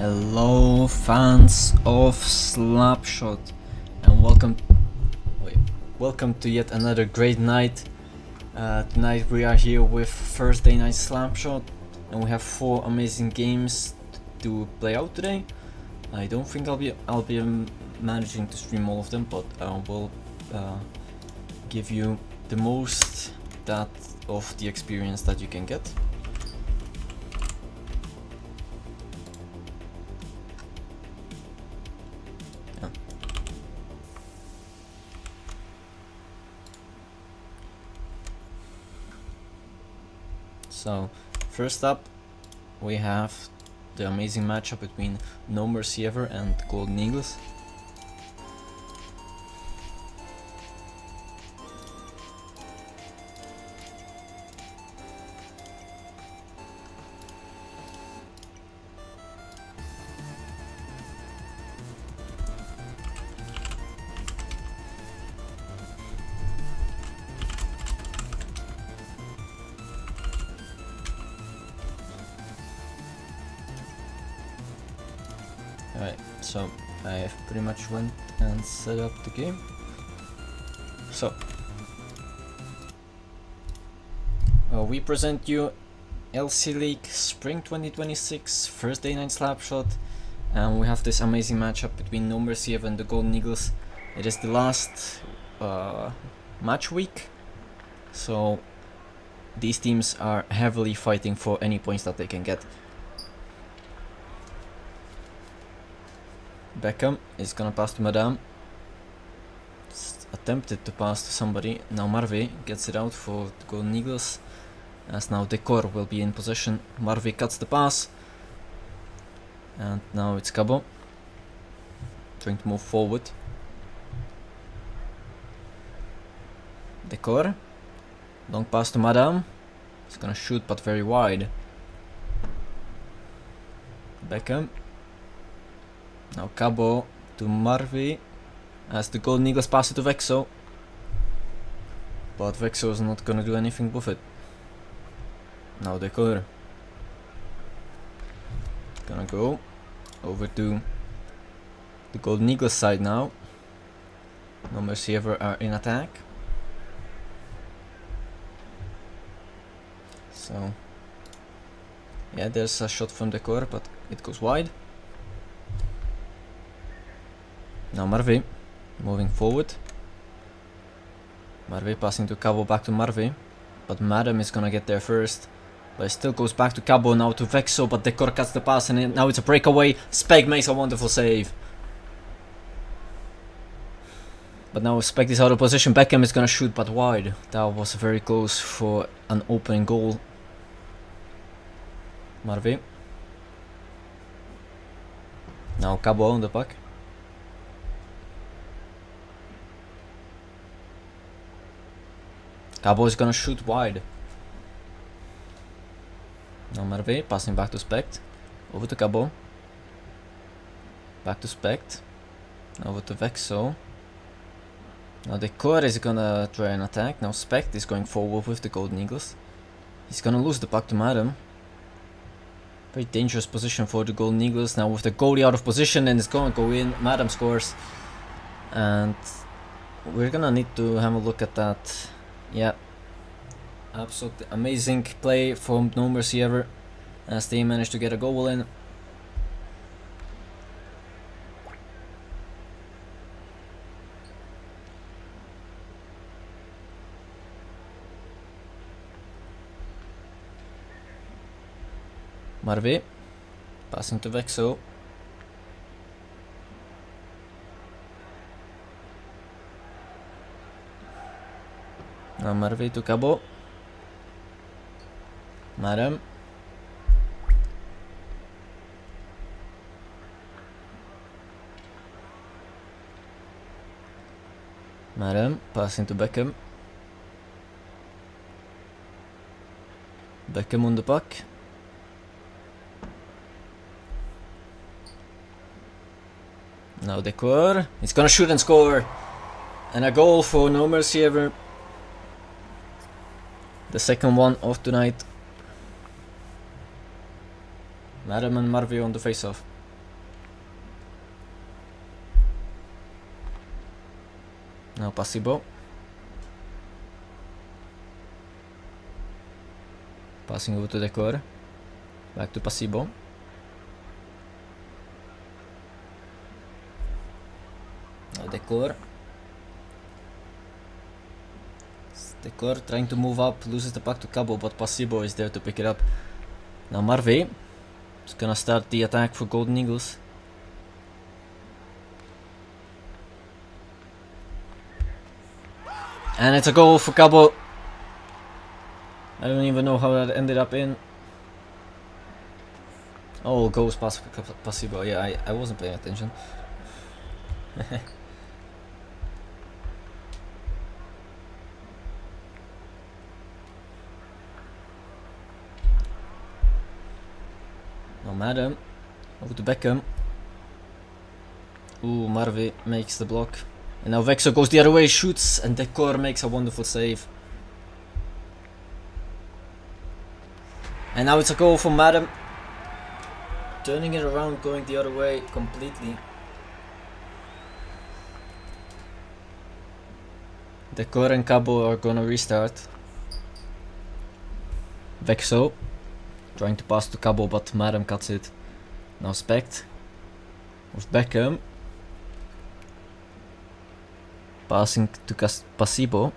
Hello fans of Slapshot and welcome to yet another great night. Tonight we are here with Thursday night Slapshot and we have 4 amazing games to play out today. I don't think I'll be managing to stream all of them, but I will give you the most of the experience that you can get. So, first up, we have the amazing matchup between No Mercy Ever and Golden Eagles. Alright, so I have pretty much went and set up the game. So, we present you LC League Spring 2026 Thursday night Slapshot, and we have this amazing matchup between No Mercy Ever and the Golden Eagles. It is the last match week, so these teams are heavily fighting for any points that they can get. Beckham is gonna pass to Madame. Attempted to pass to somebody. Now Marvey gets it out for the Golden Eagles, as now Decor will be in possession. Marvey cuts the pass, and now it's Cabo trying to move forward. Decor, long pass to Madame. He's gonna shoot, but very wide. Beckham. Now Cabo to Marvey, as the Golden Eagles pass it to Vexo, but Vexo is not gonna do anything with it. Now Decor gonna go over to the Golden Eagles side now. No Mercy Ever are in attack, so yeah, there's a shot from Decor, but it goes wide. Now Marvey moving forward. Marvey passing to Cabo, back to Marvey, but Madam is gonna get there first. But it still goes back to Cabo, now to Vexo, but Decor cuts the pass and now it's a breakaway. Speg makes a wonderful save. But now Speg is out of position. Beckham is gonna shoot, but wide. That was very close for an open goal. Marvey. Now Cabo on the puck. Cabo is gonna shoot wide. Now Marvey passing back to Spect. Over to Cabo. Back to Spect. Over to Vexo. Now Decor is gonna try an attack. Now Spect is going forward with the Golden Eagles. He's gonna lose the puck to Madam. Very dangerous position for the Golden Eagles. Now with the goalie out of position, and it's gonna go in. Madam scores. And we're gonna need to have a look at that. Yeah, absolutely amazing play from No Mercy Ever, as they managed to get a goal in. Marvey passing to Vexo. Now Marvey to Cabo. Madam. Madam passing to Beckham. Beckham on the puck. Now Decor. He's gonna shoot and score. And a goal for No Mercy Ever. The second one of tonight. Madam and Marvey on the face-off. Now Pasibo. Passing over to Decor. Back to Pasibo. Now Decor. Decor trying to move up, loses the puck to Cabo, but Pasibo is there to pick it up. Now Marve is gonna start the attack for Golden Eagles. And it's a goal for Cabo. I don't even know how that ended up in. Oh, goes past Pasibo. Yeah, I wasn't paying attention. Now Madam, over to Beckham. Ooh, Marve makes the block. And now Vexo goes the other way, shoots, and Decor makes a wonderful save. And now it's a goal for Madam. Turning it around, going the other way completely. Decor and Cabo are gonna restart. Vexo trying to pass to Cabo, but Madam cuts it. Now Spect with Beckham. Passing to Pasibo.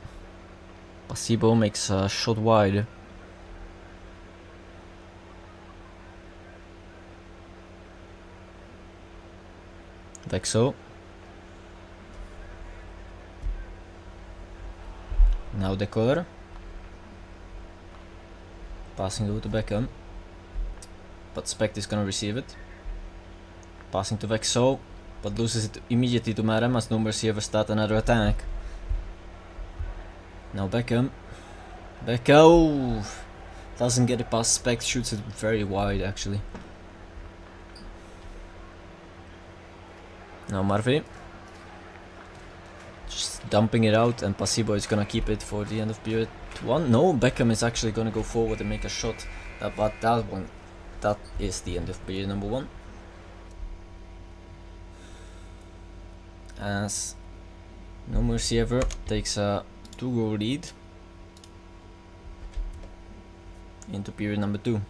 Pasibo makes a shot wide. Vexo. Now Decor. Passing over to Beckham. But Spect is gonna receive it. Passing to Vexo, but loses it immediately to Madam as No Mercy ever start another attack. Now Beckham. Beckham doesn't get it past Spect, shoots it very wide actually. Now Marve. Just dumping it out, and Pasibo is gonna keep it for the end of period 1. No, Beckham is actually gonna go forward and make a shot. But that is the end of period number 1. As No Mercy Ever takes a 2-goal lead into period number 2.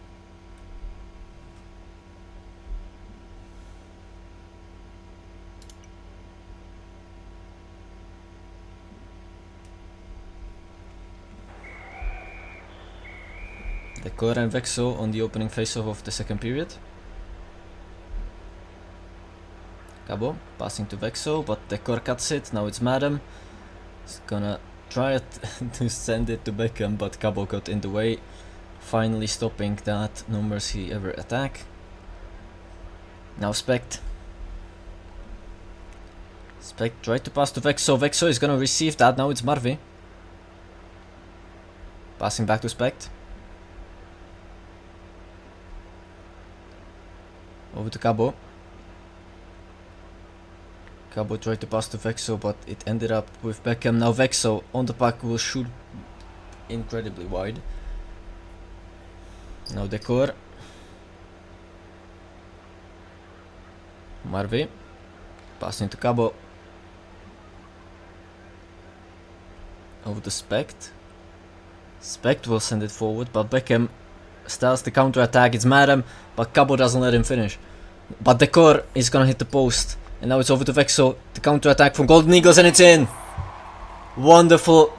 Decor and Vexo on the opening faceoff of the second period. Cabo passing to Vexo, but Decor cuts it. Now it's Madam. He's gonna try to send it to Beckham, but Cabo got in the way, finally stopping that No Mercy Ever attack. Now Spect. Spect tried to pass to Vexo. Vexo is gonna receive that. Now it's Marve. Passing back to Spect. Over to Cabo. Cabo tried to pass to Vexo, but it ended up with Beckham. Now Vexo on the puck will shoot incredibly wide. Now Decor. Marve. Passing to Cabo. Over to Spect. Spect will send it forward, but Beckham starts the counter attack. It's Madam, but Cabo doesn't let him finish. But Decor is gonna hit the post. And now it's over to Vexo. The counter attack from Golden Eagles, and it's in! Wonderful.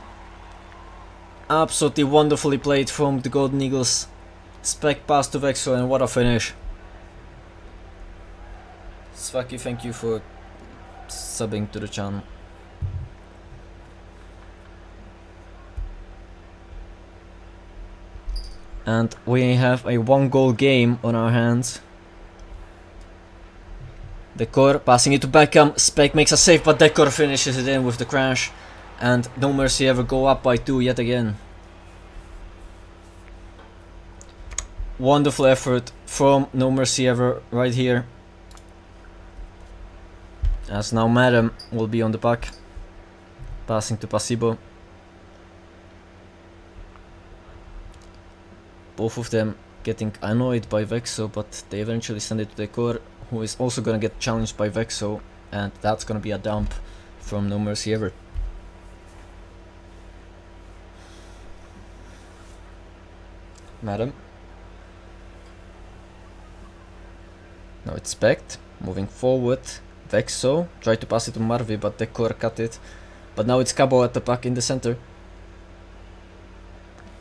Absolutely wonderfully played from the Golden Eagles. Spec pass to Vexo, and what a finish. Svaki, thank you for subbing to the channel. And we have a 1-goal game on our hands. Decor passing it to Beckham. Spec makes a save, but Decor finishes it in with the crash. And No Mercy Ever go up by 2 yet again. Wonderful effort from No Mercy Ever right here. As now Madam will be on the puck. Passing to Pasibo. Both of them getting annoyed by Vexo, but they eventually send it to Decor, who is also gonna get challenged by Vexo, and that's gonna be a dump from No Mercy Ever. Madam. Now it's Spect, moving forward. Vexo tried to pass it to Marvi, but Decor cut it. But now it's Cabo at the back in the center.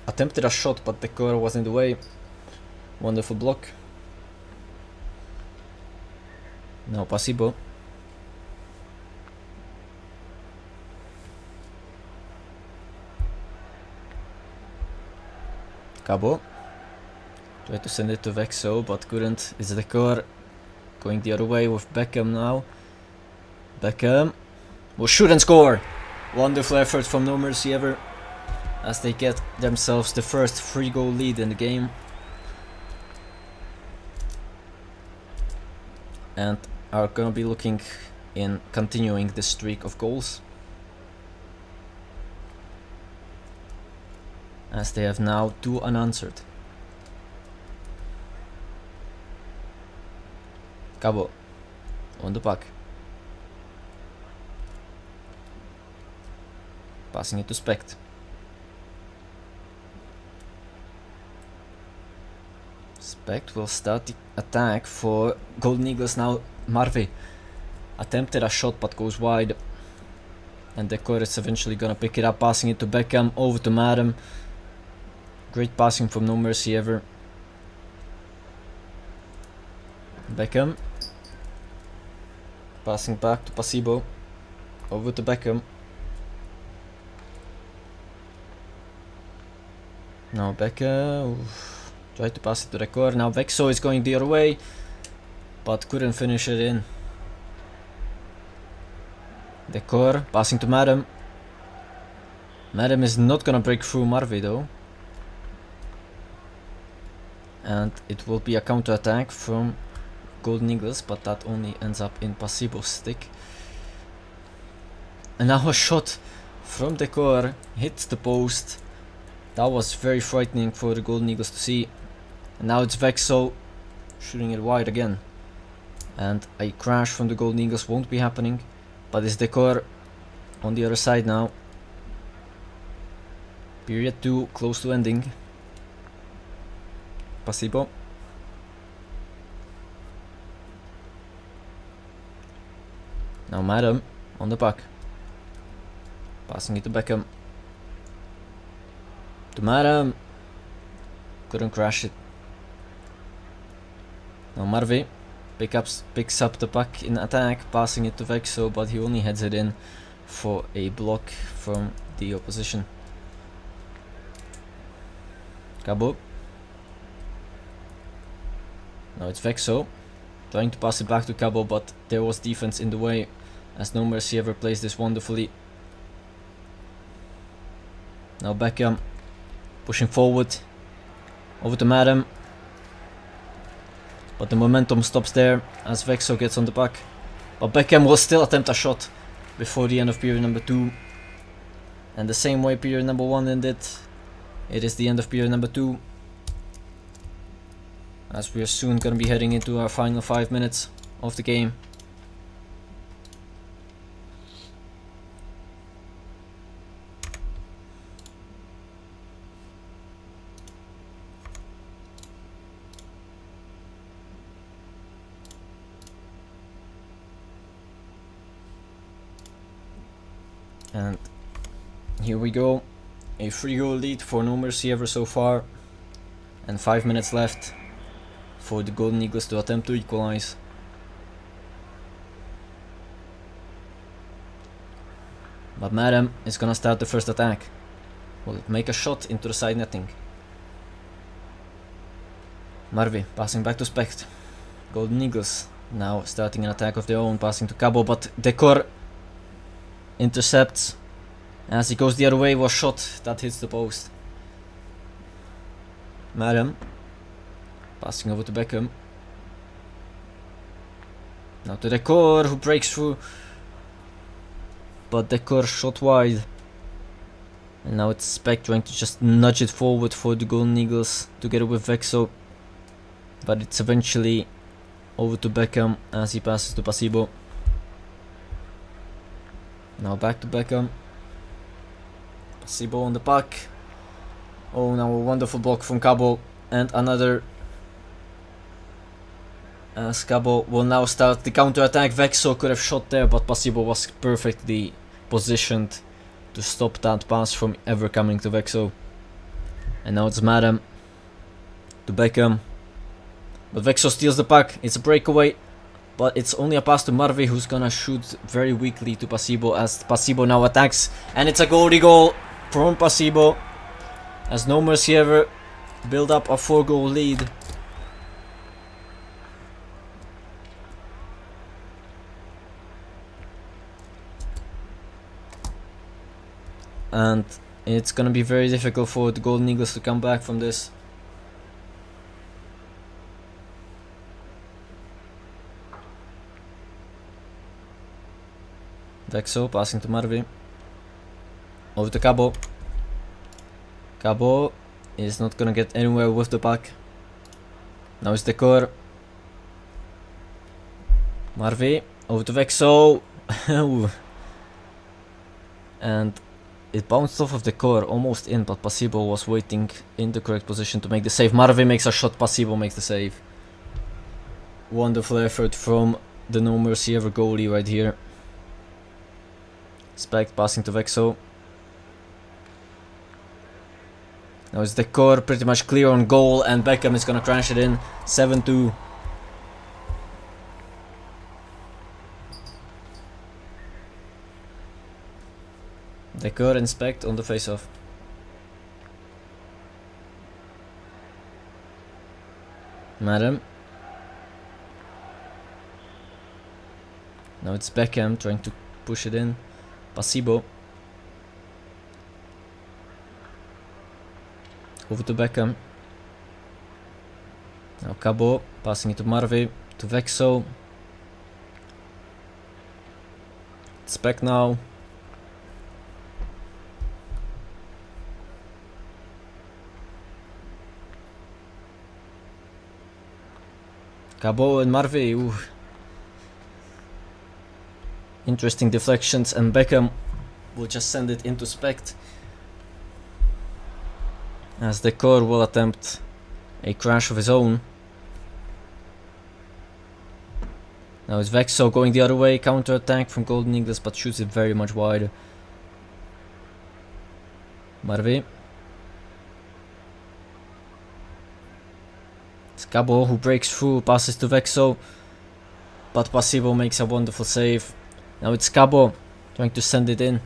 Attempted a shot, but Decor was in the way. Wonderful block. Now Pasibo. Cabo. Tried to send it to Vexo, but couldn't. It's Decor going the other way with Beckham now. Beckham will shoot and score! Wonderful effort from No Mercy Ever, as they get themselves the first 3-goal lead in the game. And are gonna be looking in continuing the streak of goals, as they have now 2 unanswered. Cabo on the puck, passing it to Spect. Spect will start the attack for Golden Eagles now. Marvi attempted a shot but goes wide, and Decor is eventually gonna pick it up, passing it to Beckham, over to Madam. Great passing from No Mercy Ever. Beckham passing back to Pasibo, over to Beckham. Now Beckham tried to pass it to Decor. Now Vexo is going the other way, but couldn't finish it in. Decor passing to Madam. Madam is not gonna break through Marvi though, and it will be a counter attack from Golden Eagles, but that only ends up in Pasibo's stick. And now a shot from Decor hits the post. That was very frightening for the Golden Eagles to see. And now it's Vexo shooting it wide again. And a crash from the Golden Eagles won't be happening, but it's Decor on the other side now. Period 2 close to ending. Pasibo. Now Madam on the puck, passing it to Beckham. To Madam, couldn't crash it. Now Marvi picks up the puck in attack, passing it to Vexo, but he only heads it in for a block from the opposition. Cabo. Now it's Vexo trying to pass it back to Cabo, but there was defense in the way, as No Mercy Ever plays this wonderfully. Now Beckham pushing forward, over to Madam, but the momentum stops there as Vexo gets on the puck. But Beckham will still attempt a shot before the end of period number 2. And the same way period number 1 ended, it is the end of period number 2, as we are soon going to be heading into our final 5 minutes of the game. And here we go, a 3-goal lead for No Mercy Ever so far, and 5 minutes left for the Golden Eagles to attempt to equalize. But Madam is gonna start the first attack. Will it make a shot into the side netting? Marvi passing back to Specht. Golden Eagles now starting an attack of their own, passing to Cabo, but Decor intercepts. As he goes the other way, was shot that hits the post. Madam passing over to Beckham. Now to Decor, who breaks through, but Decor shot wide. And now it's Spec trying to just nudge it forward for the Golden Eagles together with Vexo, but it's eventually over to Beckham as he passes to Pasibo. Now back to Beckham. Pasibo on the puck. Oh, now a wonderful block from Cabo And another. Scabo will now start the counter attack. Vexo could have shot there, but Pasibo was perfectly positioned to stop that pass from ever coming to Vexo. And now it's Madam to Beckham. But Vexo steals the puck. It's a breakaway. But it's only a pass to Marvi, who's gonna shoot very weakly to Pasibo as Pasibo now attacks. And it's a goalie goal from Pasibo as No Mercy Ever build up a 4-goal lead. And it's gonna be very difficult for the Golden Eagles to come back from this. Vexo passing to Marvi. Over to Cabo. Cabo is not gonna get anywhere with the puck. Now it's Decor. Marvi. Over to Vexo. And it bounced off of the core, almost in, but Pasibo was waiting in the correct position to make the save. Marvi makes a shot, Pasibo makes the save. Wonderful effort from the No Mercy Ever goalie right here. Spect passing to Vexo. Now it's Decor pretty much clear on goal, and Beckham is gonna crash it in. 7-2. Decor and Spect on the face-off. Madam. Now it's Beckham trying to push it in. Pasibo. Over to Beckham. Now Cabo passing it to Marvi. To Vexo. Spec now. Cabo and Marvi. Ooh. Interesting deflections, and Beckham will just send it into Spect. As Decor will attempt a crash of his own. Now it's Vexo going the other way, counter attack from Golden Eagles, but shoots it very much wider. Marvi. It's Cabo who breaks through, passes to Vexo, but Pasibo makes a wonderful save. Now it's Cabo trying to send it in.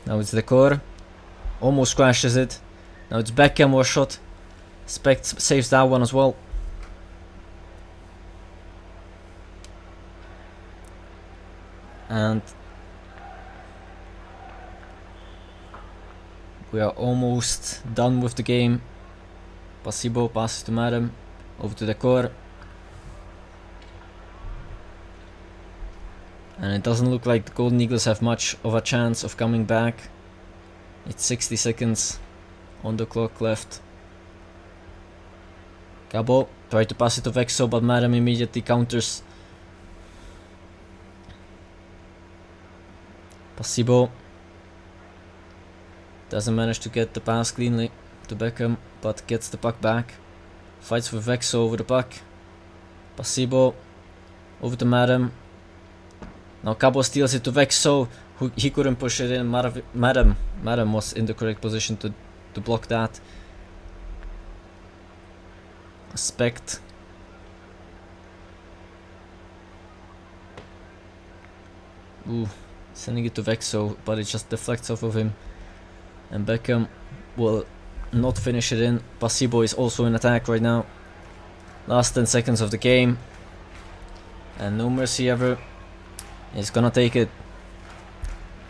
Now it's Decor. Almost crashes it. Now it's Beckham or shot. Spect saves that one as well. And we are almost done with the game. Pasibo passes to Madam. Over to Decor. And it doesn't look like the Golden Eagles have much of a chance of coming back. It's 60 seconds on the clock left. Cabo tried to pass it to Vexo, but Madam immediately counters. Pasibo doesn't manage to get the pass cleanly to Beckham, but gets the puck back. Fights with Vexo over the puck. Pasibo over to Madam. Now Cabo steals it to Vexo, who he couldn't push it in. Madam was in the correct position to block that. Spect. Ooh, sending it to Vexo, but it just deflects off of him. And Beckham will not finish it in. Pasibo is also in attack right now. Last 10 seconds of the game. And No Mercy Ever is gonna take it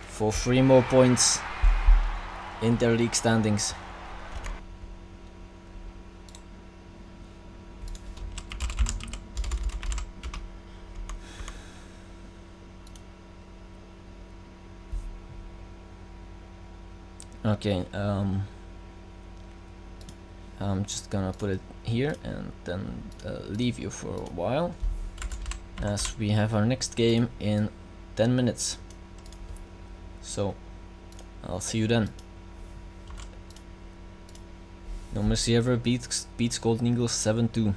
for 3 more points in their league standings. Okay, I'm just gonna put it here and then leave you for a while, as we have our next game in 10 minutes. So I'll see you then. No Mercy ever beats Golden Eagles 7-2.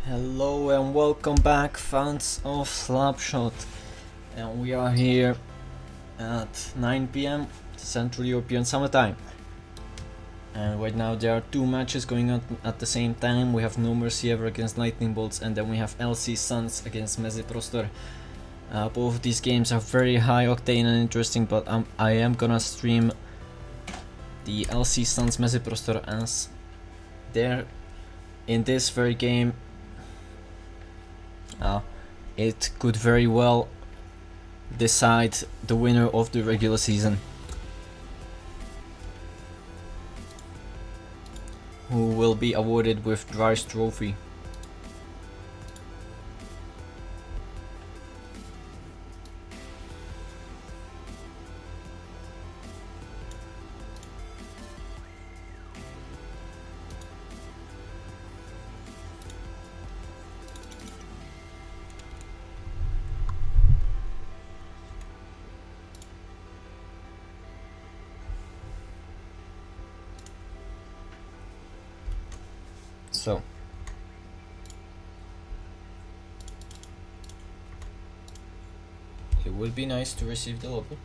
Hello and welcome back, fans of Slapshot, and we are here at 9 PM Central European Summer Time. And right now there are two matches going on at the same time. We have No Mercy Ever against Lightning Bolts, and then we have LC Suns against Mezi Prostor. Both of these games are very high octane and interesting, but I am gonna stream the LC Suns Mezi Prostor as there in this very game. It could very well decide the winner of the regular season, who will be awarded with Dry's Trophy. So it would be nice to receive the lobby.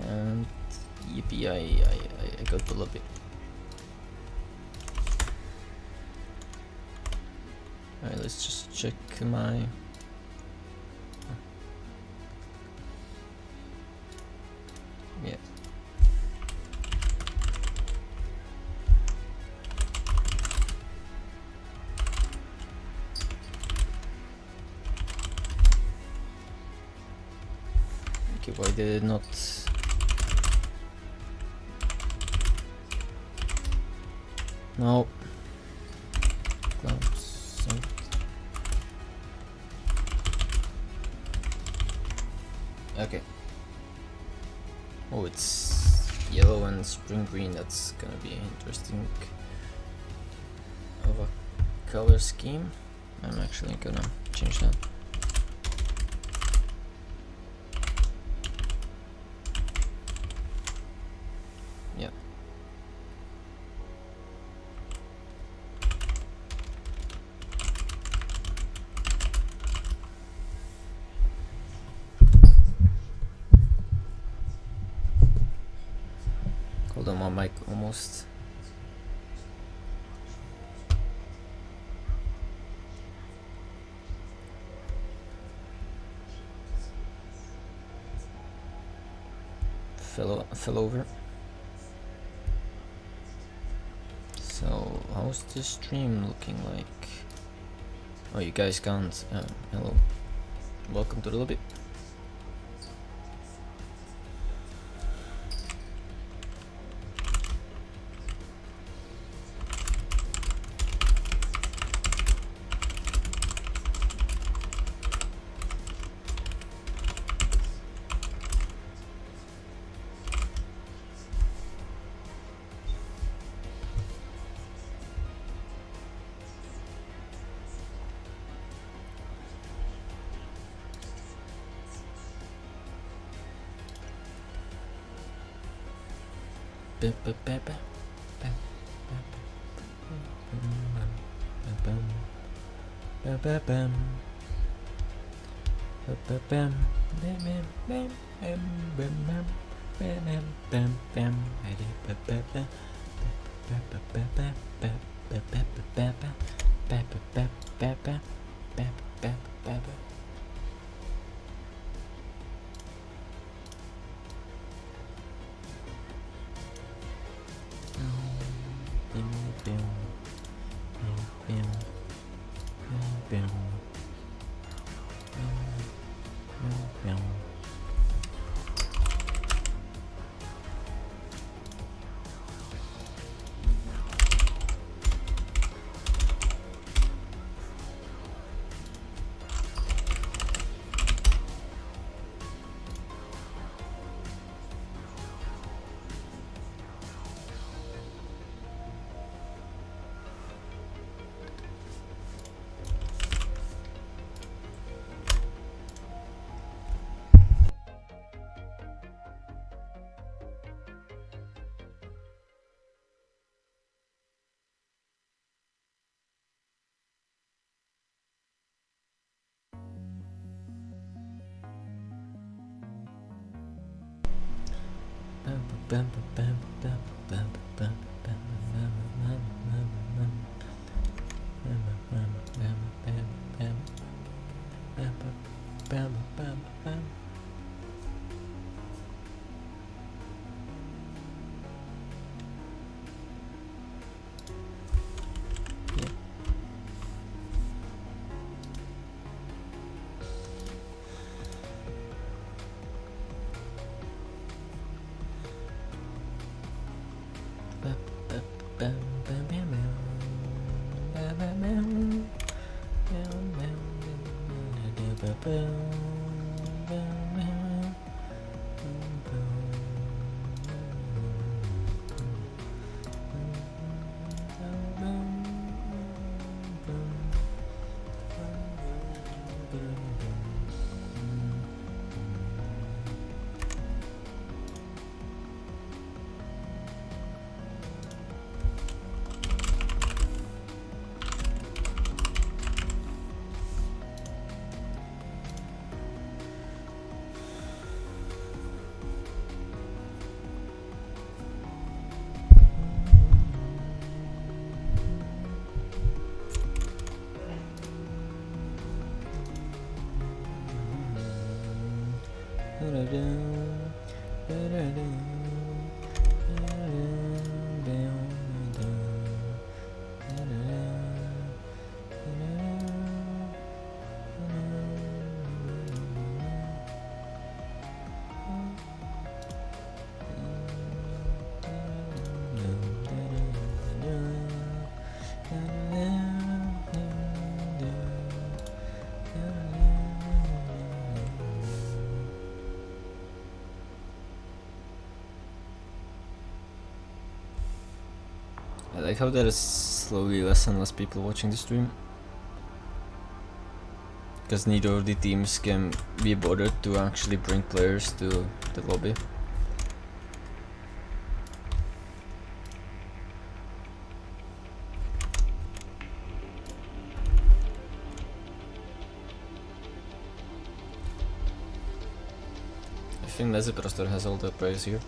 And yippee, I got the lobby. Alright, let's just check my... Yeah. Okay, why did it not... No. Okay. Oh, it's yellow and spring green. That's gonna be interesting of a color scheme. I'm actually gonna change that. Yeah. Hold on, my mic almost. Fell over. So how's this stream looking like? Oh, you guys can't. Hello. Welcome to the lobby. I like how there is slowly less and less people watching the stream, because neither of the teams can be bothered to actually bring players to the lobby. I think Mezi Prostor has all the players here.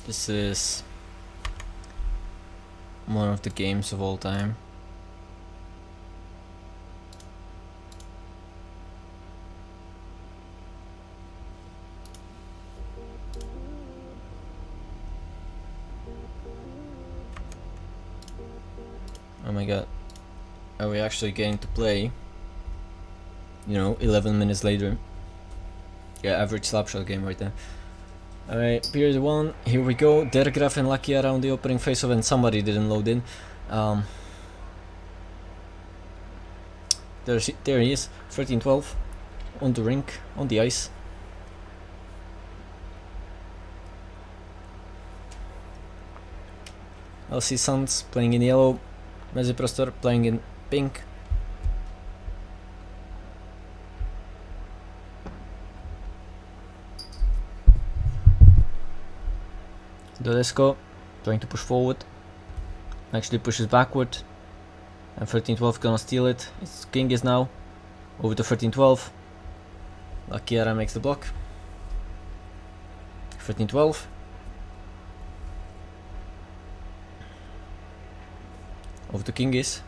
This is one of the games of all time. Oh my god. Are we actually getting to play? 11 minutes later. Yeah, average Slapshot game right there. Alright, period 1, here we go. Dergraf and Lakiara on the opening face-off, and somebody didn't load in. There he is, 13-12, on the rink, on the ice. LC Suns playing in yellow, Meziprostor playing in pink. Dodesco trying to push forward, actually pushes backward, and 13-12 gonna steal it. It's King is now over to 13-12. Lakiara makes the block. 13-12. Over to Kingis.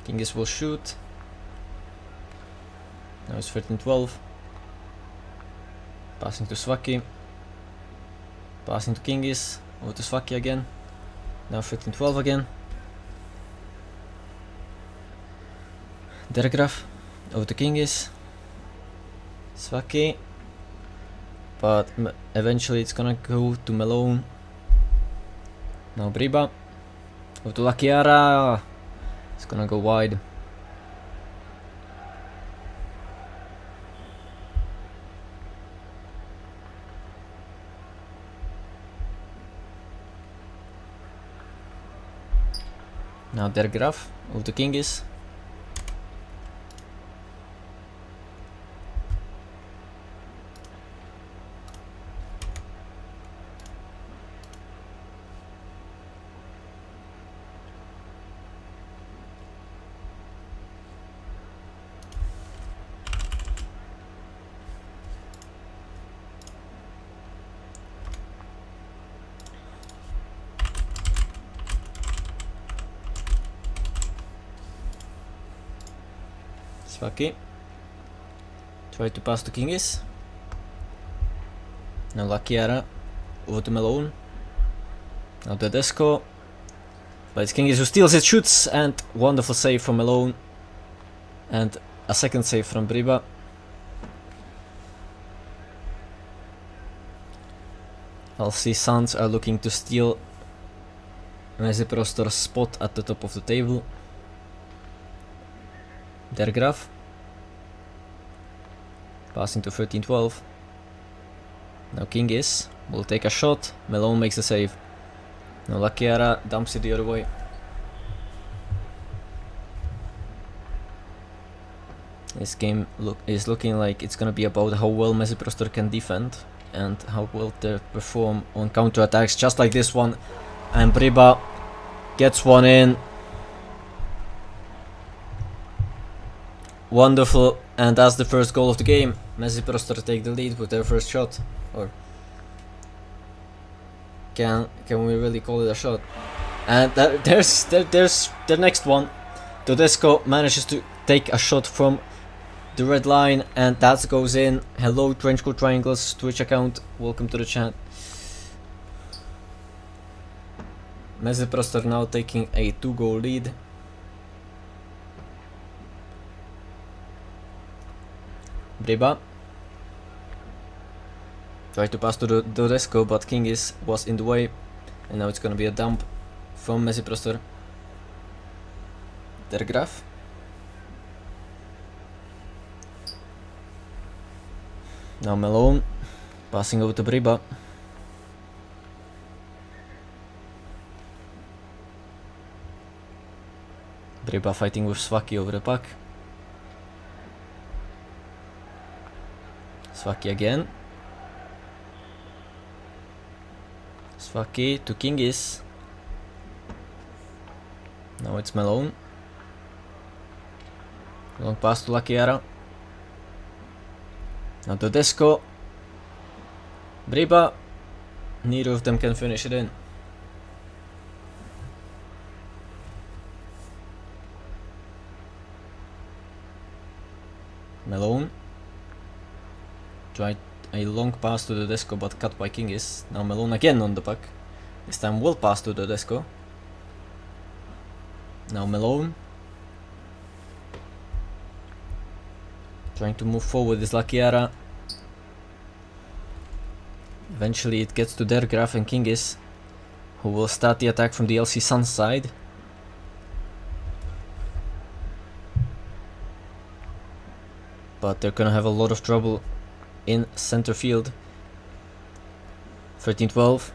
Kingis will shoot. Now it's 13-12. Passing to Svaki. Passing to Kingis. Over to Svaki again. Now 13-12 again. Dergraf. Over to Kingis. Svaki. But eventually it's gonna go to Malone. Now Briba. Over to Lakiara. It's gonna go wide. Now Dergraf. Over to Kingis. Svaki. Try to pass to Kingis. Now Lakiara. Over to Malone. Now Tedesco. But it's Kingis who steals it, shoots, and wonderful save from Malone. And a second save from Briba. LC Suns are looking to steal Meziprostor's spot at the top of the table. Dergraf. Passing to 13-12. Now Kingis will take a shot. Malone makes the save. Now Lakiara dumps it the other way. This game is looking like it's gonna be about how well Meziprostor can defend and how well they perform on counter-attacks, just like this one. And Briba gets one in. Wonderful, and that's the first goal of the game. Meziprostor take the lead with their first shot, or can we really call it a shot? And there's the next one. Tedesco manages to take a shot from the red line, and that goes in. Hello, Trenchcoat Triangles Twitch account. Welcome to the chat. Meziprostor now taking a 2-goal lead. Briba tried to pass to the Tedesco, but Kingis was in the way, and now it's gonna be a dump from Meziprostor. Dergraf. Now Malone passing over to Briba. Briba fighting with Svaki over the puck. Svaki again. Svaki to Kingis. Now it's Malone. Long pass to Lakiara. Now Tedesco. Briba. Neither of them can finish it in. Malone tried a long pass to the disco but cut by Kingis. Now Malone again on the puck. This time will pass to the disco. Now Malone trying to move forward is Lakiara. Eventually it gets to Dergraf and Kingis, who will start the attack from the LC Suns side. But they're gonna have a lot of trouble in center field. 13-12,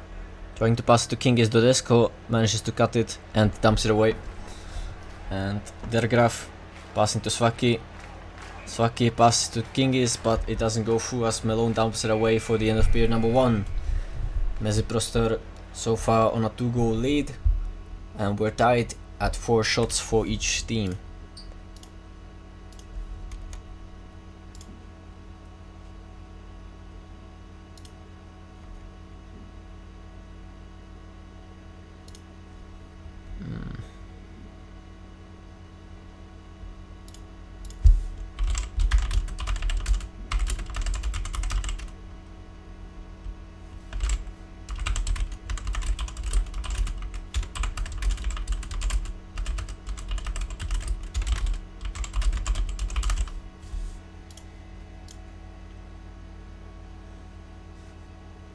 trying to pass it to Kingis. Dodesco manages to cut it and dumps it away. And Dergraf passing to Svaki. Svaki passes to Kingis, but it doesn't go through as Malone dumps it away for the end of period number 1. Meziproster so far on a 2-goal lead, and we're tied at 4 shots for each team.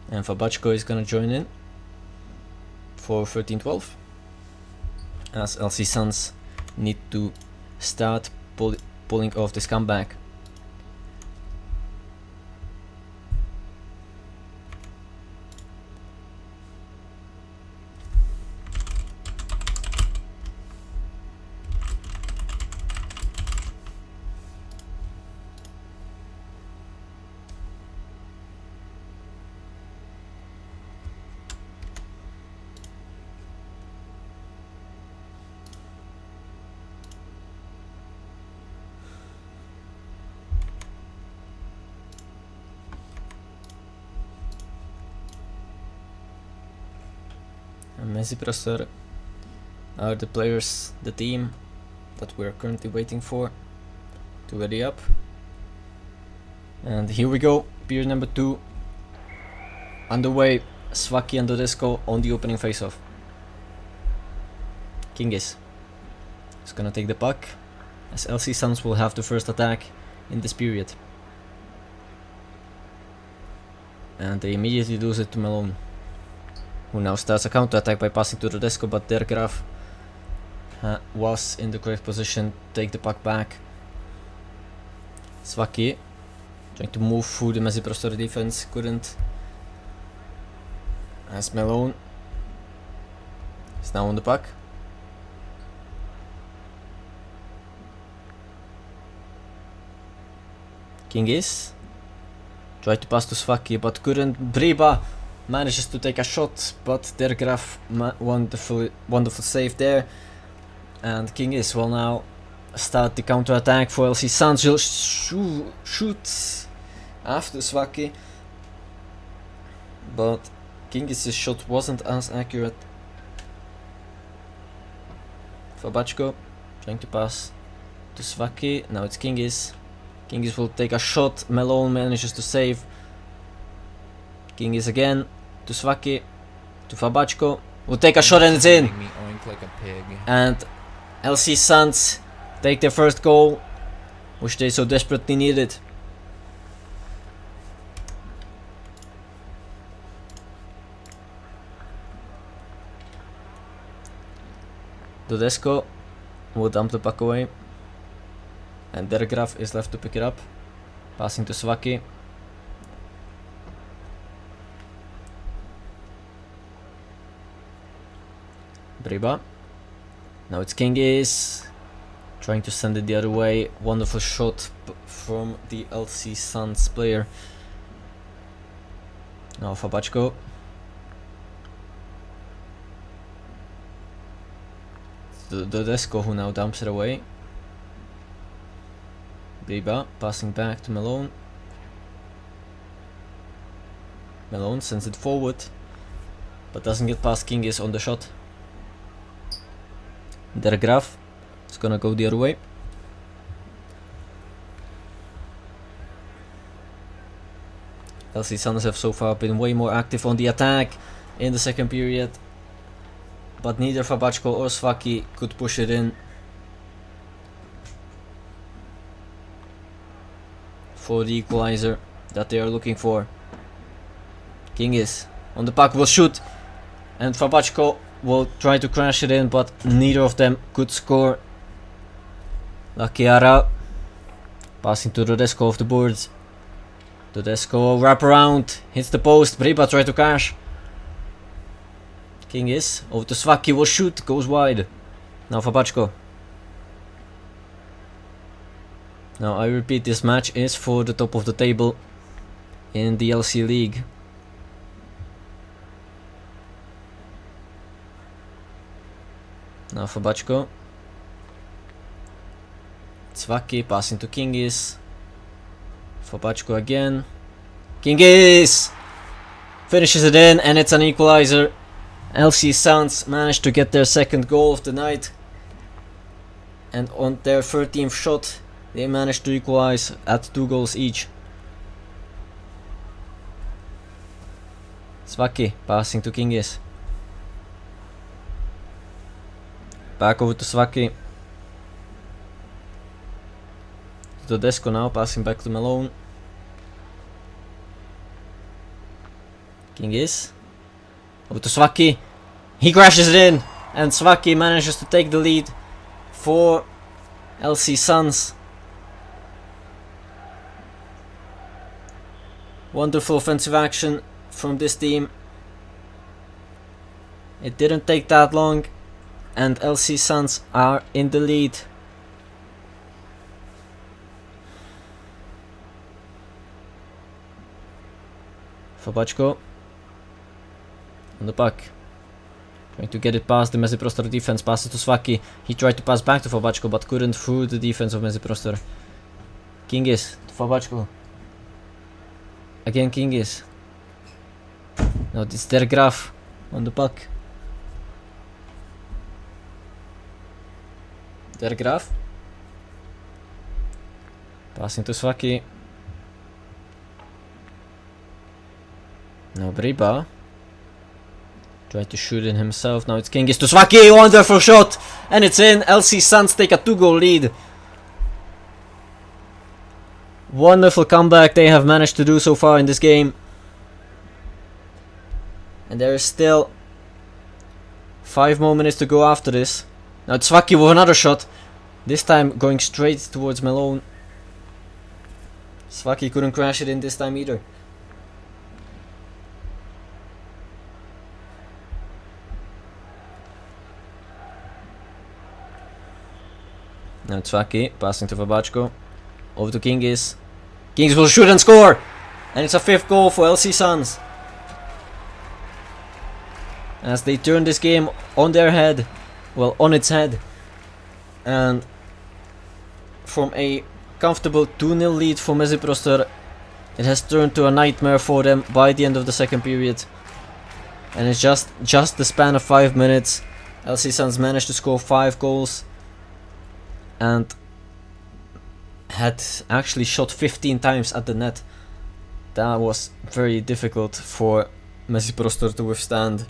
And Fabachko is gonna join in for 13-12, as LC Suns need to start pulling off this comeback. And Meziproster are the players, the team that we are currently waiting for to ready up. And here we go, period number 2 underway. Svaki and Dodesco on the opening face-off. Kingis is gonna take the puck, as LC Suns will have the first attack in this period. And they immediately lose it to Malone, who now starts a counter-attack by passing to Dodesco, but Dergraf was in the correct position to take the puck back. Svaki trying to move through the Meziproster defense, couldn't. As Malone is now on the puck. Kingis tried to pass to Svaki but couldn't. Briba manages to take a shot, but Dergraf wonderful save there. And Kingis will now start the counter attack for LC Suns. Will shoot after Svaki, but Kingis' shot wasn't as accurate. Fabachko trying to pass to Svaki. Now it's Kingis. Kingis will take a shot. Malone manages to save. Kingis again to Svaki, to Fabachko. Will take a shot and it's in. Like a pig. And LC Suns take their first goal, which they so desperately needed. Dodesco will dump the puck away, and Dergraf is left to pick it up, passing to Svaki. Briba. Now it's Kingis trying to send it the other way. Wonderful shot from the LC Suns player. Now Fabachko. Dodesco, who now dumps it away. Briba passing back to Malone. Malone sends it forward. but doesn't get past Kingis on the shot. Der Graaf is gonna go the other way. LC Suns have so far been way more active on the attack in the second period, but neither Fabachko or Svaki could push it in for the equalizer that they are looking for. Kingis on the puck will shoot, and Fabachko will try to crash it in, but neither of them could score. Lakiara passing to Rodesco off the boards. Rodesco wrap around, hits the post. Briba try to cash. Kingis over to Svaki, will shoot, goes wide. Now Fabachko. Now I repeat, this match is for the top of the table in the LC League. Now Fabachko. Svaki passing to Kingis. Fabachko again. Kingis finishes it in, and it's an equalizer. LC Suns managed to get their second goal of the night, and on their 13th shot they managed to equalize at 2 goals each. Svaki passing to Kingis. Back over to Svaki. Dodesco now passing back to Malone. Kingis over to Svaki. He crashes it in, and Svaki manages to take the lead for LC Suns. Wonderful offensive action from this team. It didn't take that long, and LC Suns are in the lead. Fabachko on the puck, trying to get it past the Meziprostor defense. Passes to Svaki. He tried to pass back to Fabachko, but couldn't through the defense of Meziprostor. Kingis to Fabachko. Again Kingis. Now it's Der Graaf on the puck. Der Graaf passing to Svaki. Now Briba tried to shoot in himself. Now it's Kingis to Svaki. Wonderful shot, and it's in. LC Suns take a 2-goal lead. Wonderful comeback they have managed to do so far in this game, and there is still 5 more minutes to go after this. Now it's Svaki with another shot, this time going straight towards Malone. Svaki couldn't crash it in this time either. Now Svaki passing to Fabachko. Over to Kingis. Kingis will shoot and score! And it's a 5th goal for LC Suns, as they turn this game on their head. Well, on its head. And from a comfortable 2-0 lead for Meziprostor, it has turned to a nightmare for them by the end of the second period. And it's just the span of 5 minutes. LC Suns managed to score 5 goals. And had actually shot 15 times at the net. That was very difficult for Meziprostor to withstand.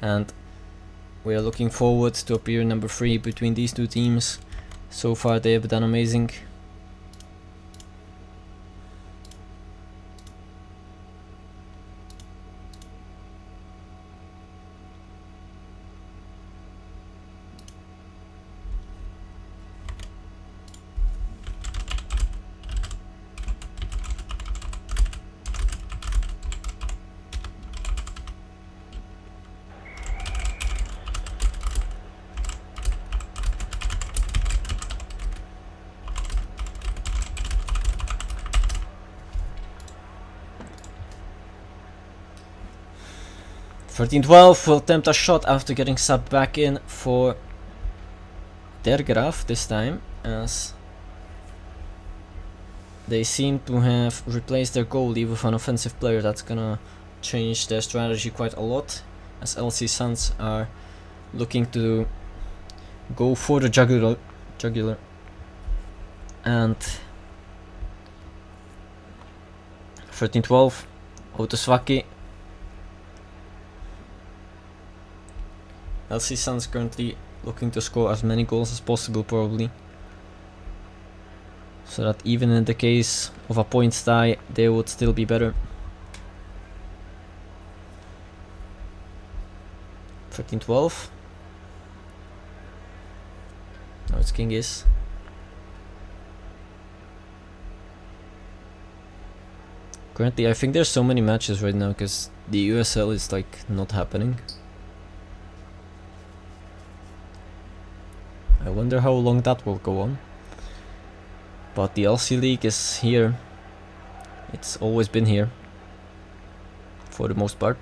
And we are looking forward to appear number 3 between these two teams. So far they have done amazing. 13-12 will attempt a shot after getting subbed back in for Dergraf this time, as they seem to have replaced their goalie with an offensive player. That's gonna change their strategy quite a lot, as LC Suns are looking to go for the jugular. And 13-12, Otoswaki. LC Suns currently looking to score as many goals as possible, probably, so that even in the case of a point tie, they would still be better. 13-12. Now it's Kingis. Currently, I think there's so many matches right now because the USL is like not happening. I wonder how long that will go on. But the LC League is here. It's always been here, for the most part.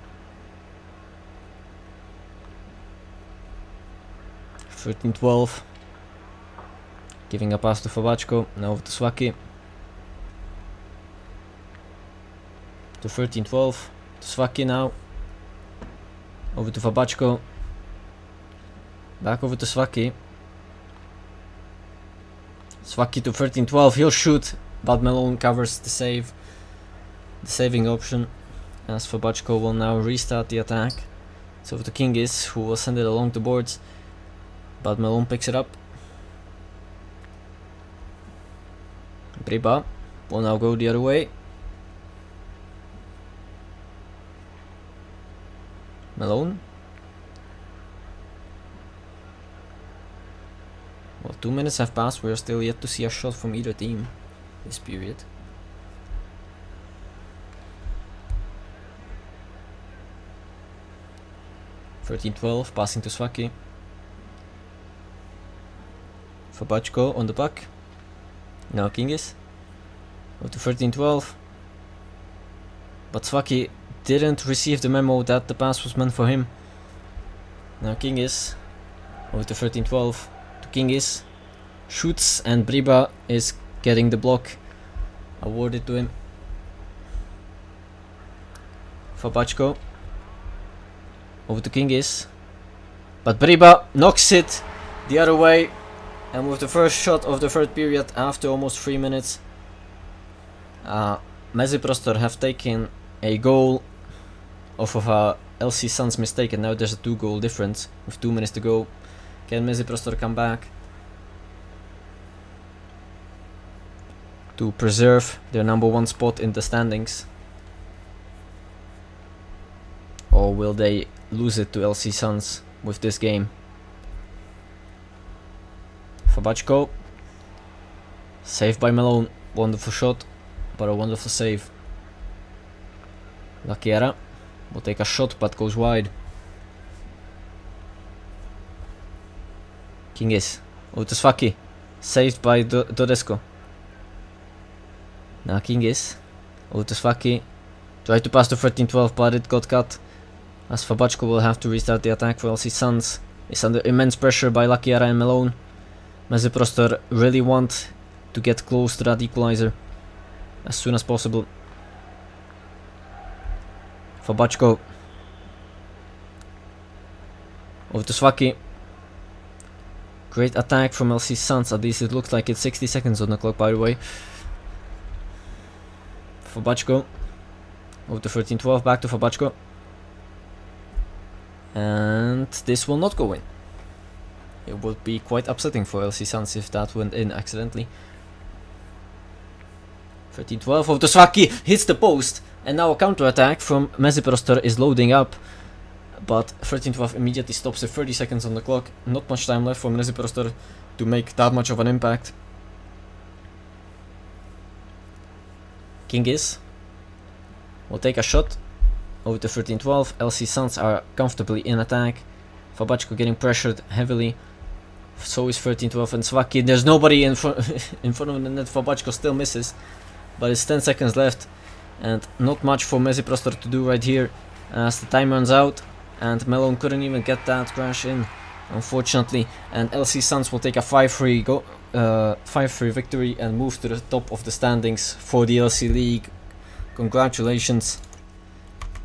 13-12. Giving a pass to Fabachko. Now to Swaki. To 13-12. To Swaki now. Over to Fabachko. Back over to Swaki. Swaki to 13-12. He'll shoot, but Malone covers the save. The saving option. As Fabachko will now restart the attack. It's over to Kingis, who will send it along the boards. But Malone picks it up. Briba will now go the other way. Malone. Well, 2 minutes have passed. We are still yet to see a shot from either team this period. (13-12) passing to Swaki. Fabachko on the puck. Now Kingis. Go to 13-12. But Swaki didn't receive the memo that the pass was meant for him. Now Kingis. Over to 13-12. To Kingis. Shoots, and Briba is getting the block awarded to him. Fabachko. Over to Kingis. But Briba knocks it the other way. And with the first shot of the third period after almost 3 minutes, Meziprostor have taken a goal off of a LC Suns mistake, and now there's a 2-goal difference with 2 minutes to go. Can Meziprostor come back to preserve their #1 spot in the standings? Or will they lose it to LC Suns with this game? Fabachko. Saved by Malone. Wonderful shot, but a wonderful save. Lakiera will take a shot, but goes wide. Kingis. Utusvaki. Saved by Dodesco. Now Kingis. Utusvaki. Tried to pass to 13-12, but it got cut. As Fabachko will have to restart the attack for LC Suns. Is under immense pressure by Lakiera and Malone. Meziprostor really want to get close to that equalizer as soon as possible. Fabachko. Over to Swaki. Great attack from LC Suns. At least it looks like it's 60 seconds on the clock, by the way. Fabachko. Over to 13-12. Back to Fabachko. And this will not go in. It would be quite upsetting for LC Suns if that went in accidentally. 13-12 of Swaki hits the post, and now a counter attack from Meziprostor is loading up. But 13-12 immediately stops it. 30 seconds on the clock. Not much time left for Meziprostor to make that much of an impact. Kingis will take a shot. Over to 13-12. LC Suns are comfortably in attack. Fabachko getting pressured heavily. So is 13-12 and Swaki. There's nobody in front of the net. Fabachko still misses. But it's 10 seconds left. And not much for Meziprostor to do right here as the time runs out. and Malone couldn't even get that crash in, unfortunately. And LC Suns will take a 5-3 victory and move to the top of the standings for the LC League. Congratulations.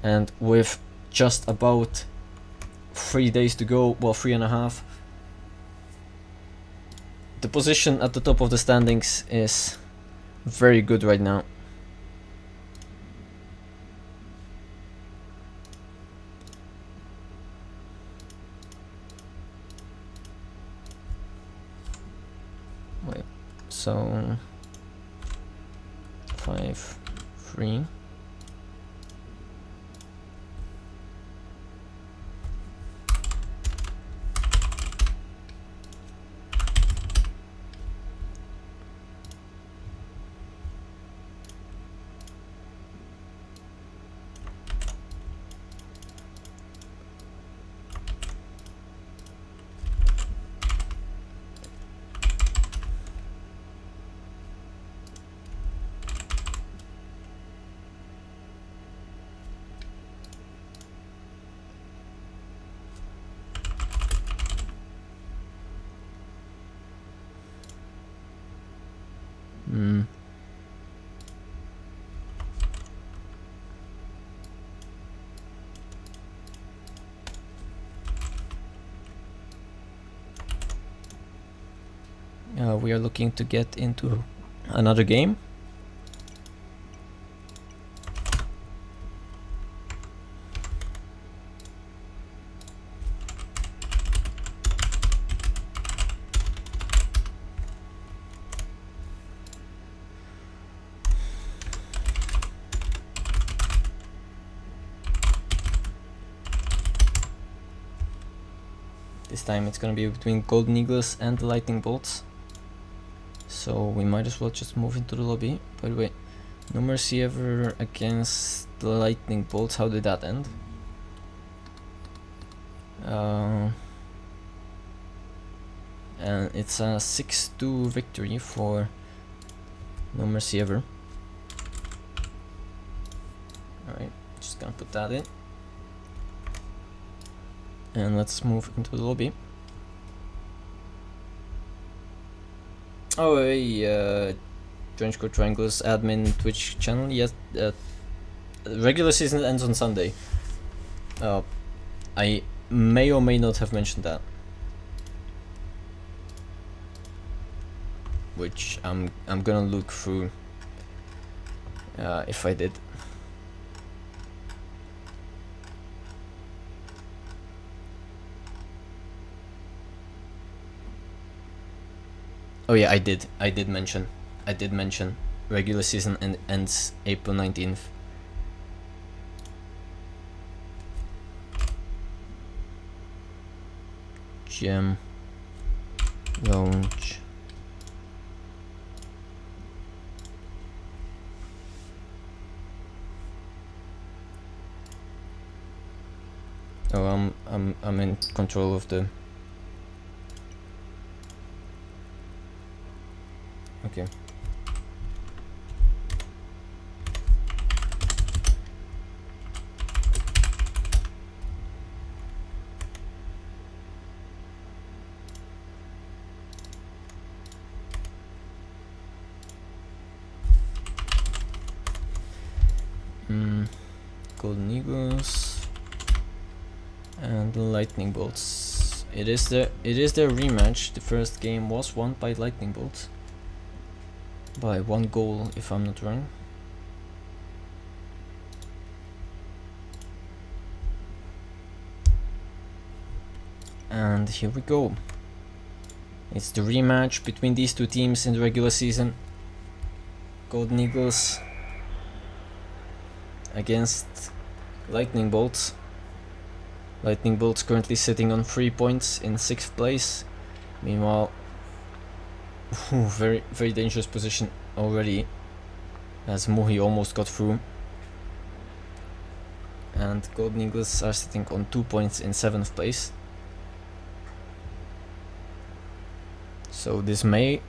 And with just about 3 days to go, well, 3.5, the position at the top of the standings is very good right now. Wait, so 5-3. We are looking to get into another game. This time it's gonna be between Golden Eagles and the Lightning Bolts. So we might as well just move into the lobby. By the way, no mercy ever against the Lightning Bolts. How did that end? And it's a 6-2 victory for No Mercy Ever. Alright, just gonna put that in. And let's move into the lobby. Oh, hey, Trenchcoat Triangles admin Twitch channel. Yes, regular season ends on Sunday. I may or may not have mentioned that, which I'm gonna look through if I did. Oh yeah, I did mention regular season ends April 19th. Gem launch. Oh, I'm in control of the. Okay. Golden Eagles and the Lightning Bolts. It is their rematch. The first game was won by Lightning Bolts by 1 goal, if I'm not wrong. And here we go. It's the rematch between these two teams in the regular season. Golden Eagles against Lightning Bolts. Lightning Bolts currently sitting on 3 points in 6th place. Meanwhile, very dangerous position already, as Mohi almost got through. And Golden Eagles are sitting on 2 points in 7th place. So this may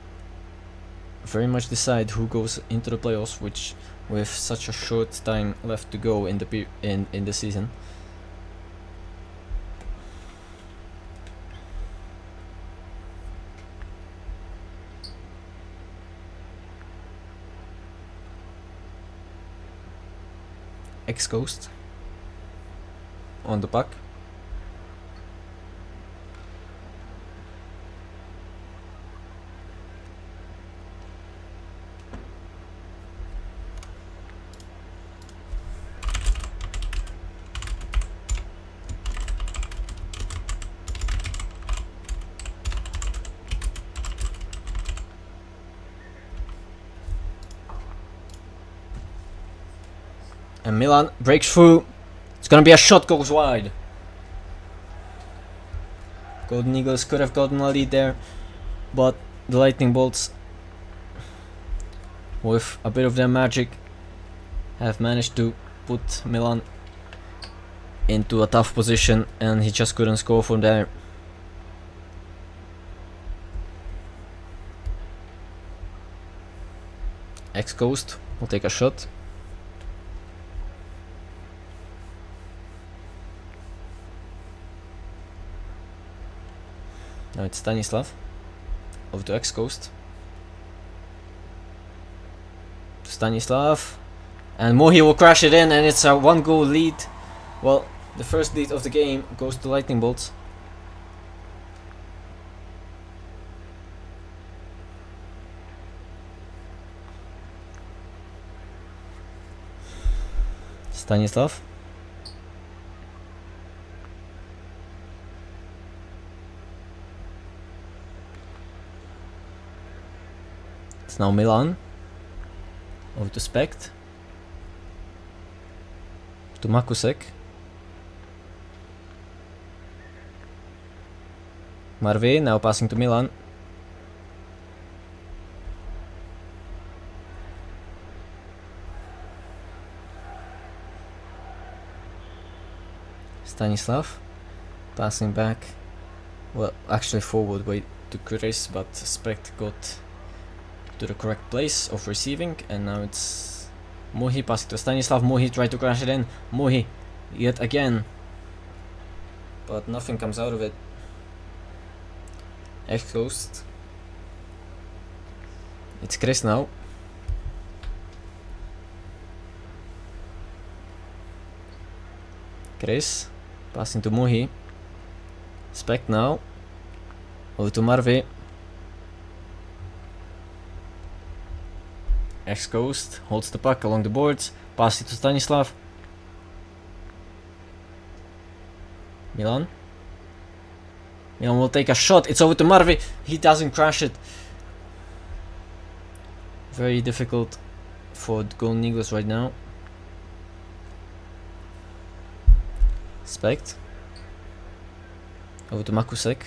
very much decide who goes into the playoffs, which with such a short time left to go in the season. X-Coast on the puck. And Milan breaks through. It's gonna be a shot, goes wide. Golden Eagles could have gotten a lead there, but the Lightning Bolts, with a bit of their magic, have managed to put Milan into a tough position, and he just couldn't score from there. X-Coast will take a shot. Now it's Stanislav over to X-Coast. Stanislav, and Mohi will crash it in, and it's a 1-goal lead. Well, the first lead of the game goes to Lightning Bolts. Stanislav. It's now Milan. Over to Spect. To Makusek. Marve now passing to Milan. Stanislav passing back, well, actually forward way to Chris, but Spect got to the correct place of receiving, and now it's Mohi passing to Stanislav. Mohi tried to crash it in. Mohi yet again, but nothing comes out of it. X-Coast. It's Chris now. Chris passing to Mohi. Spect now. Over to Marve. X-Coast holds the puck along the boards. Pass it to Stanislav. Milan. Milan will take a shot. It's over to Marve. He doesn't crash it. Very difficult for the Golden Eagles right now. Spect. Over to Makusek.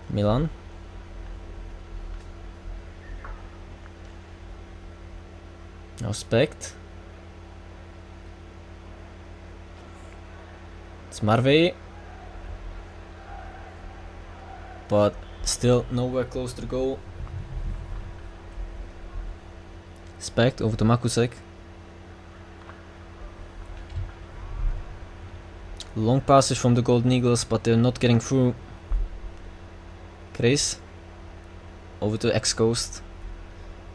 Milan. Now Spect. It's Marve. But still nowhere close to the goal. Spect over to Makusek. Long passes from the Golden Eagles, but they're not getting through. Chris over to X-Coast.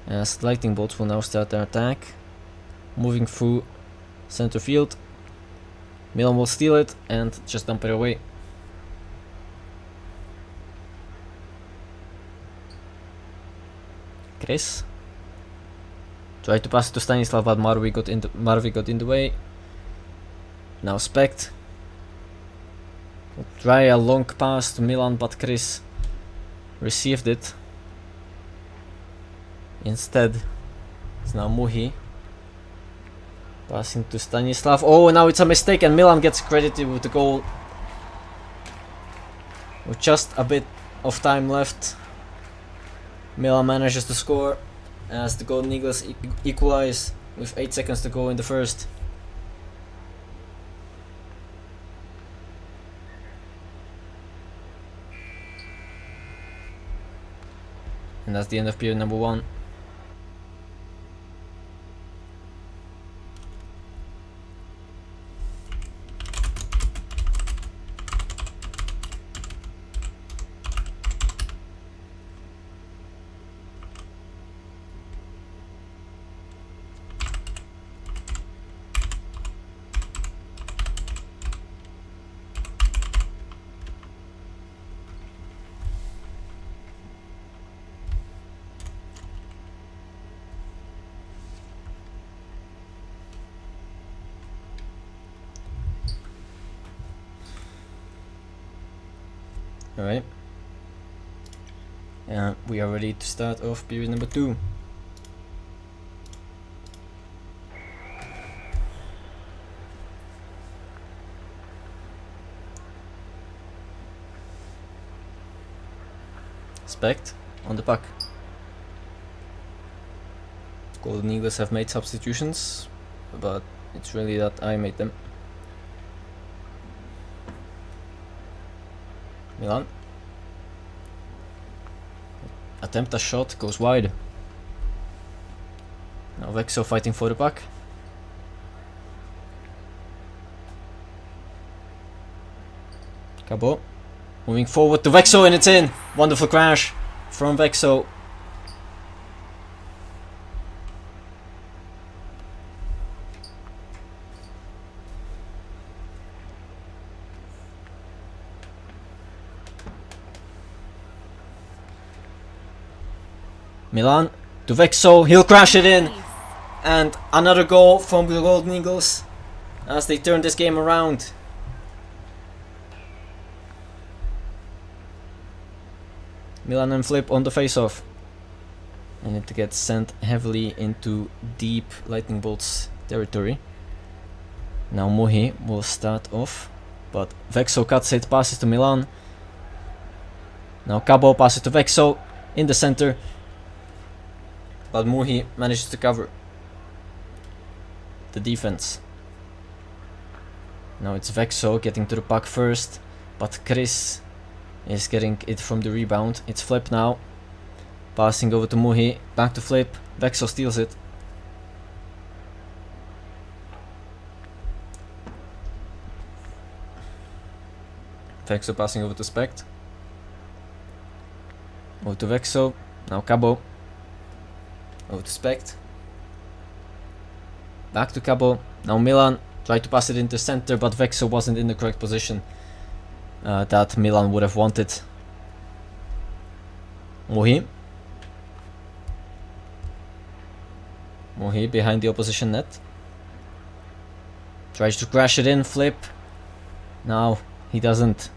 As Lightning Bolts will now start their attack. Moving through center field. Milan will steal it and just dump it away. Chris tried to pass it to Stanislav, but Marve got in the way. Now Spect. Try a long pass to Milan, but Chris received it. Instead, it's now Mohi passing to Stanislav. Oh, now it's a mistake, and Milan gets credited with the goal. With just a bit of time left, Milan manages to score as the Golden Eagles equalize with 8 seconds to go in the first. And that's the end of period number 1. Alright. And we are ready to start off period number 2. Spect on the puck. Golden Eagles have made substitutions, but it's really that I made them. Milan. Attempt a shot, goes wide. Now Vexo fighting for the puck. Cabo moving forward to Vexo and it's in. Wonderful crash from Vexo. Milan to Vexo, he'll crash it in. And another goal from the Golden Eagles as they turn this game around. Milan and Flip on the face-off. And it gets sent heavily into deep Lightning Bolts territory. Now Mohi will start off, but Vexo cuts it, passes to Milan. Now Cabo passes to Vexo in the center, but Mohi manages to cover the defense. Now it's Vexo getting to the puck first, but Chris is getting it from the rebound. It's Flip now, passing over to Mohi, back to Flip. Vexo steals it. Vexo passing over to Spect. Over to Vexo. Now Cabo. Over to Spect. Back to Cabo. Now Milan tried to pass it into center, but Vexo wasn't in the correct position that Milan would have wanted. Mohi. Mohi behind the opposition net. Tries to crash it in, Flip. No, he doesn't.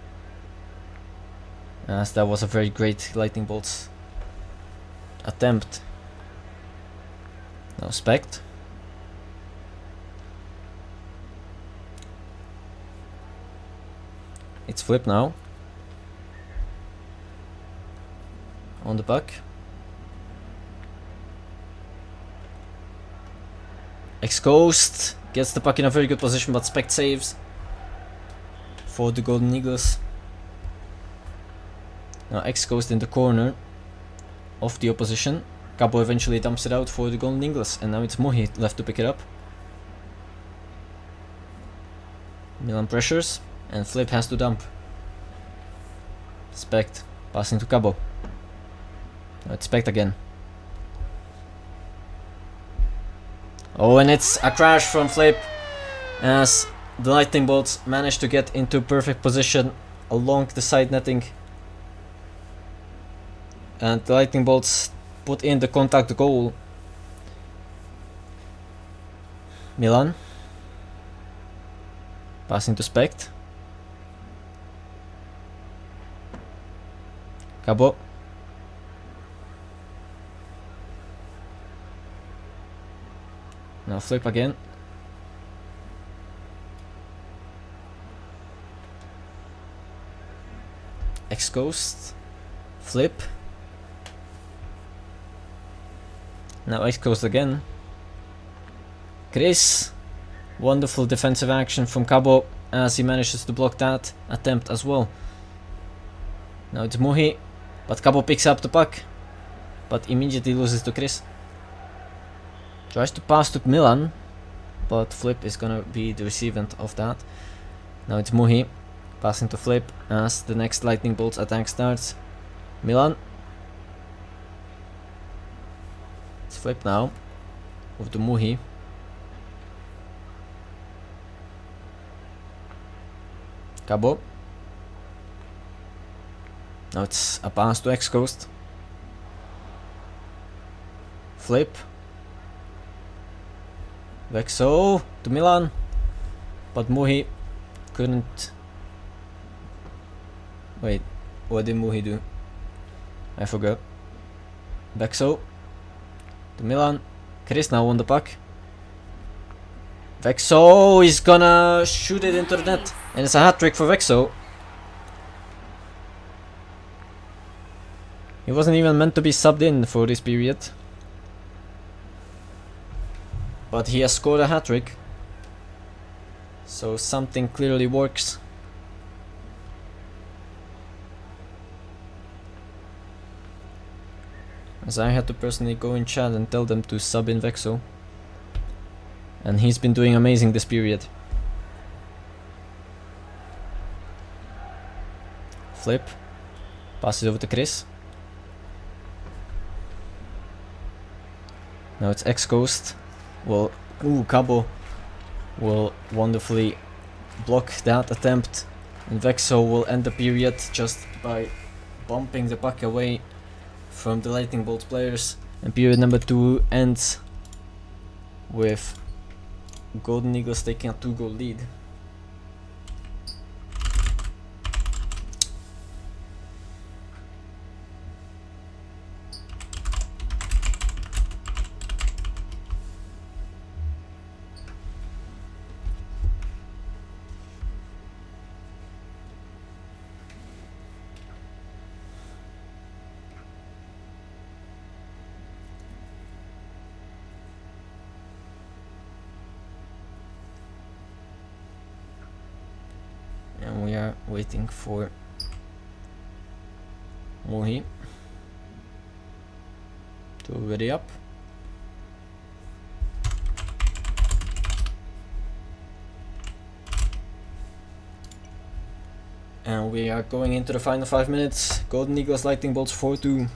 As that was a very great Lightning Bolts attempt. Now Spect. It's Flip now. On the puck. X-Coast gets the puck in a very good position, but Spect saves for the Golden Eagles. Now X-Coast in the corner of the opposition. Cabo eventually dumps it out for the Golden Eagles, and now it's Mohi left to pick it up. Milan pressures, and Flip has to dump. Spect passing to Cabo. Now it's Spect again. Oh, and it's a crash from Flip as the Lightning Bolts managed to get into perfect position along the side netting. And the Lightning Bolts put in the contact goal. Milan passing to Spect. Cabo. Now Flip again. X-Coast. Flip. Now X-Coast again. Chris. Wonderful defensive action from Cabo as he manages to block that attempt as well. Now it's Mohi, but Cabo picks up the puck, but immediately loses to Chris. Tries to pass to Milan, but Flip is gonna be the recipient of that. Now it's Mohi passing to Flip as the next Lightning Bolts attack starts. Milan. It's Flip now. Over to Mohi. Cabo. Now it's a pass to X-Coast. Flip. Vexo to Milan. But Mohi couldn't... Wait. What did Muhi do? I forgot. Vexo. To Milan. Chris now on the puck. Vexo is gonna shoot it into the net. And it's a hat trick for Vexo. He wasn't even meant to be subbed in for this period. But he has scored a hat trick. So something clearly works. As I had to personally go in chat and tell them to sub in Vexo. And he's been doing amazing this period. Flip. Pass it over to Chris. Now it's X-Coast. Well, Cabo will wonderfully block that attempt. And Vexo will end the period just by bumping the puck away from the Lightning Bolt players. And period number 2 ends with Golden Eagles taking a 2-goal lead. And we are waiting for Muhi to ready up. And we are going into the final 5 minutes. Golden Eagles Lightning Bolts 4-2.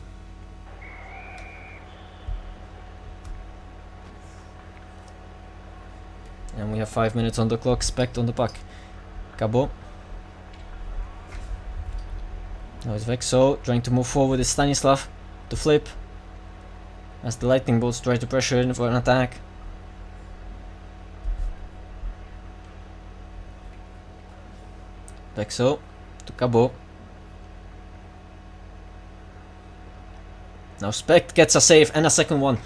And we have 5 minutes on the clock. Spect on the puck. Cabo. Now it's Vexo trying to move forward. It's Stanislav to flip as the Lightning Bolts try to pressure in for an attack. Vexo to Cabo. Now Spect gets a save and a second one.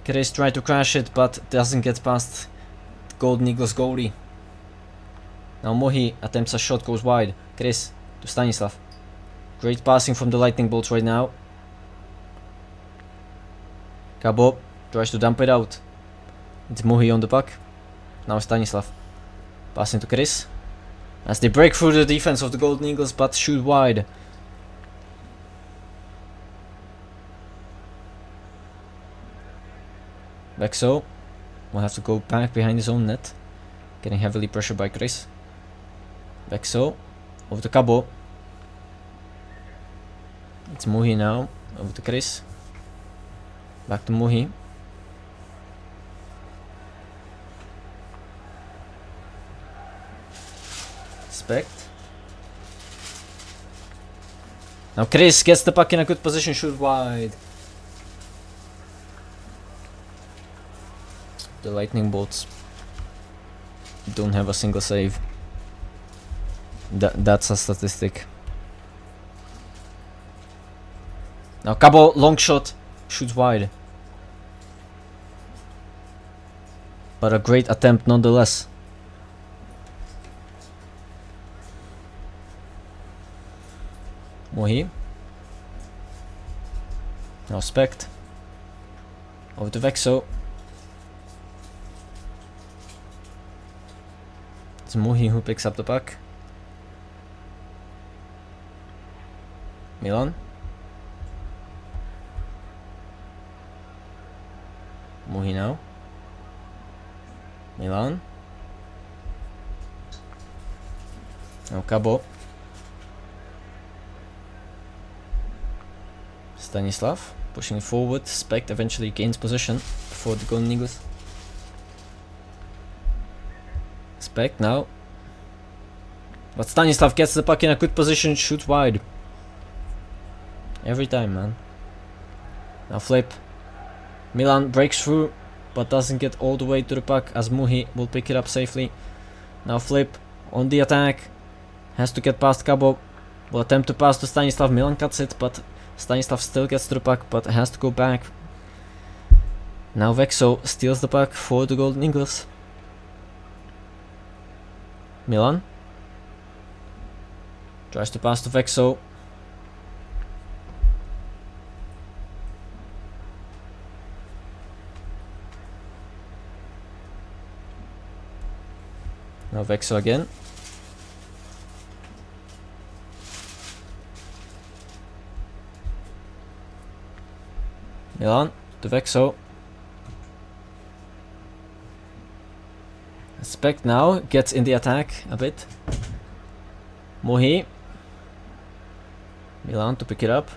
Chris tried to crash it but doesn't get past the Golden Eagles goalie. Now Muhi attempts a shot, goes wide. Chris to Stanislav. Great passing from the Lightning Bolts right now. Cabo tries to dump it out. It's Muhi on the puck. Now Stanislav. Passing to Chris. As they break through the defense of the Golden Eagles but shoot wide. Vexo will have to go back behind his own net. Getting heavily pressured by Chris. Vexo over to Cabo. It's Muhi now. Over to Chris. Back to Muhi. Spect. Now Chris gets the puck in a good position. Shoot wide. The Lightning Bolts don't have a single save. That's a statistic. Now Cabo, long shot, shoots wide. But a great attempt nonetheless. Muhi. Now Spect. Over to Vexo. It's Muhi who picks up the puck. Milan. Muhi now. Milan. Now Cabo. Stanislav pushing forward. Spect eventually gains possession for the Golden Eagles. Spect now. But Stanislav gets the puck in a good position, shoots wide. Every time, man. Now flip. Milan breaks through, but doesn't get all the way to the puck as Muhi will pick it up safely. Now flip on the attack. Has to get past Cabo. Will attempt to pass to Stanislav. Milan cuts it, but Stanislav still gets to the puck, but has to go back. Now Vexo steals the puck for the Golden Eagles. Milan tries to pass to Vexo. Now Vexo again. Milan to Vexo. Spect now gets in the attack a bit. Mohi. Milan to pick it up.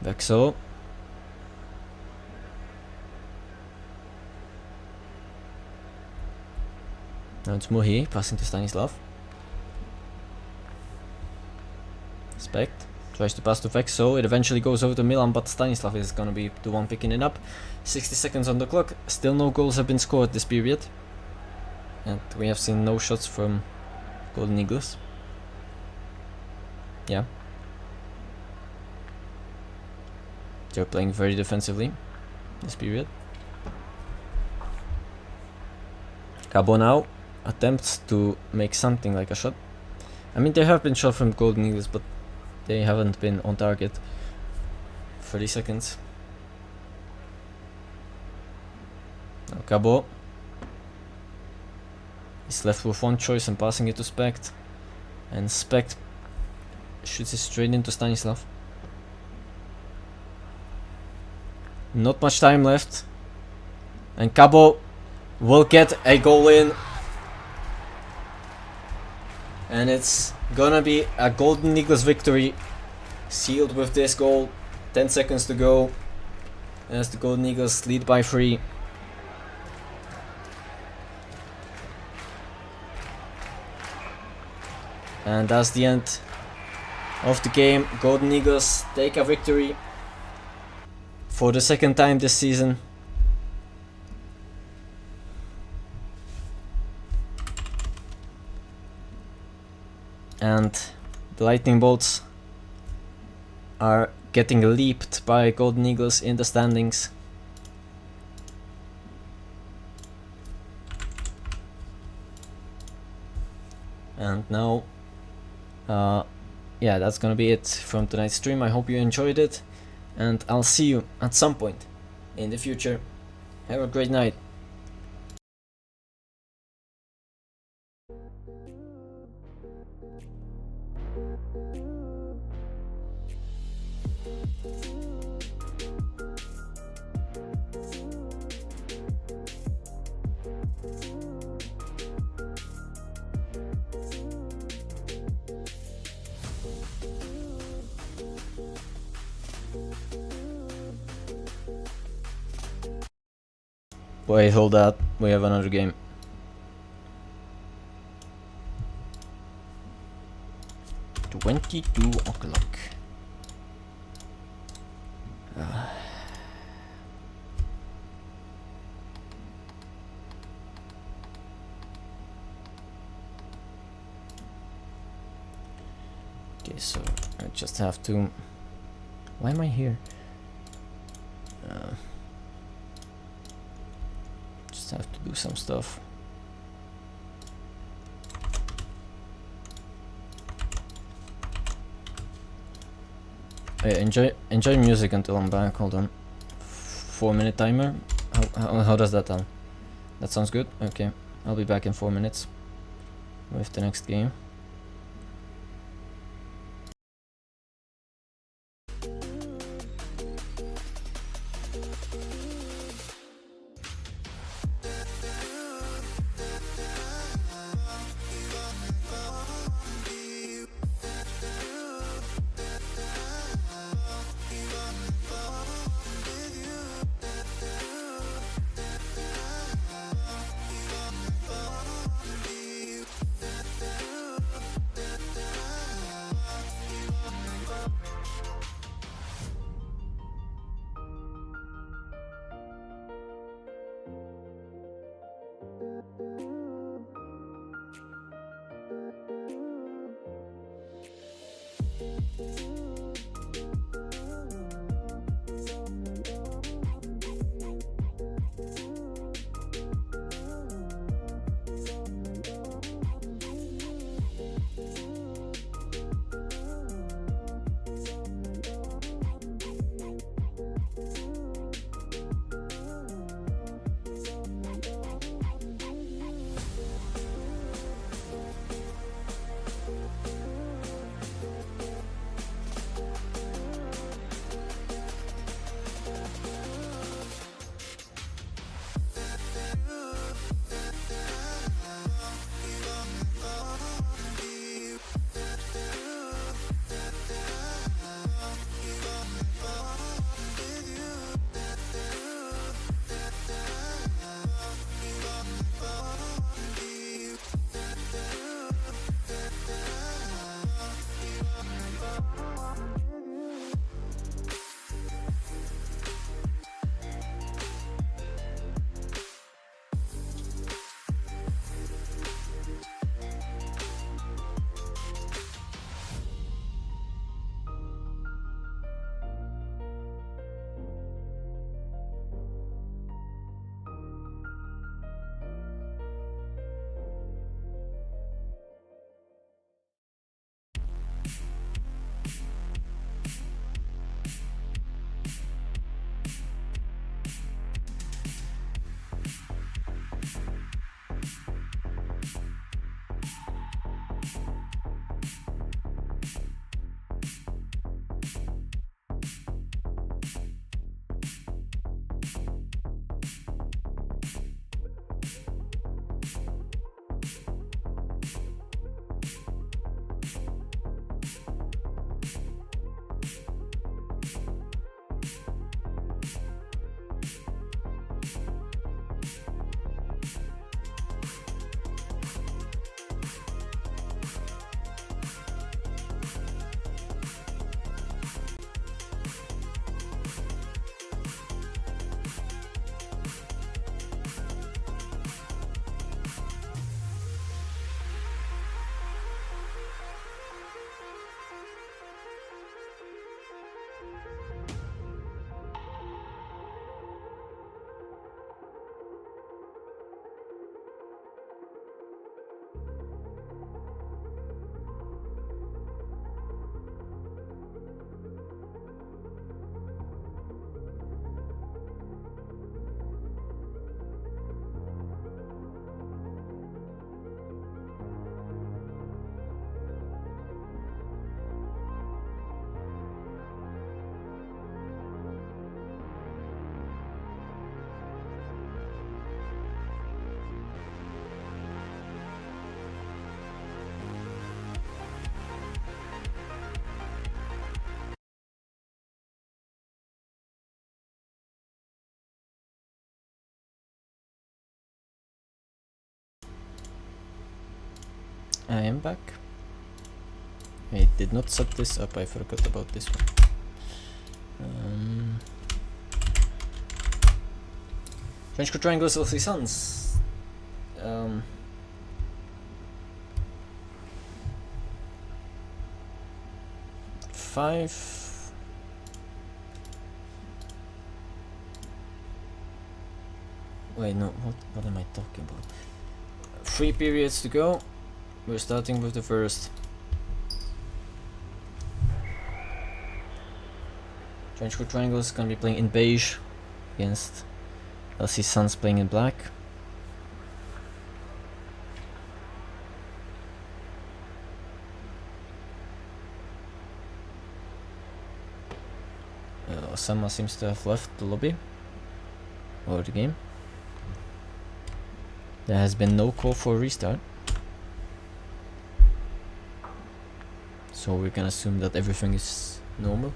Vexo. Now it's Mohi passing to Stanislav. Spect tries to pass to Vexo. It eventually goes over to Milan, but Stanislav is gonna be the one picking it up. 60 seconds on the clock. Still no goals have been scored this period. And we have seen no shots from Golden Eagles. Yeah. They're playing very defensively this period. Cabo now attempts to make something like a shot. I mean, there have been shots from Golden Eagles, but they haven't been on target. 30 seconds. Now Cabo is left with one choice and passing it to Spect. And Spect shoots it straight into Stanislav. Not much time left. And Cabo will get a goal in. And it's gonna be a Golden Eagles victory, sealed with this goal. 10 seconds to go as the Golden Eagles lead by 3. And that's the end of the game. Golden Eagles take a victory for the second time this season. And the Lightning Bolts are getting leaped by Golden Eagles in the standings. And now, yeah, that's gonna be it from tonight's stream. I hope you enjoyed it, and I'll see you at some point in the future. Have a great night. Wait, hold up. We have another game. $22. Okay, so I just have to. Why am I here? Just have to do some stuff. Enjoy music until I'm back. Hold on. 4-minute timer. How does that sound? That sounds good. Okay, I'll be back in 4 minutes with the next game. I am back. I did not set this up, I forgot about this one. Trench coat triangles, LC Suns. 5. Wait, no, what am I talking about? 3 periods to go. We're starting with the first. Trench coat triangles gonna be playing in beige against LC Suns playing in black. Osama seems to have left the lobby or the game. There has been no call for a restart, so we can assume that everything is normal.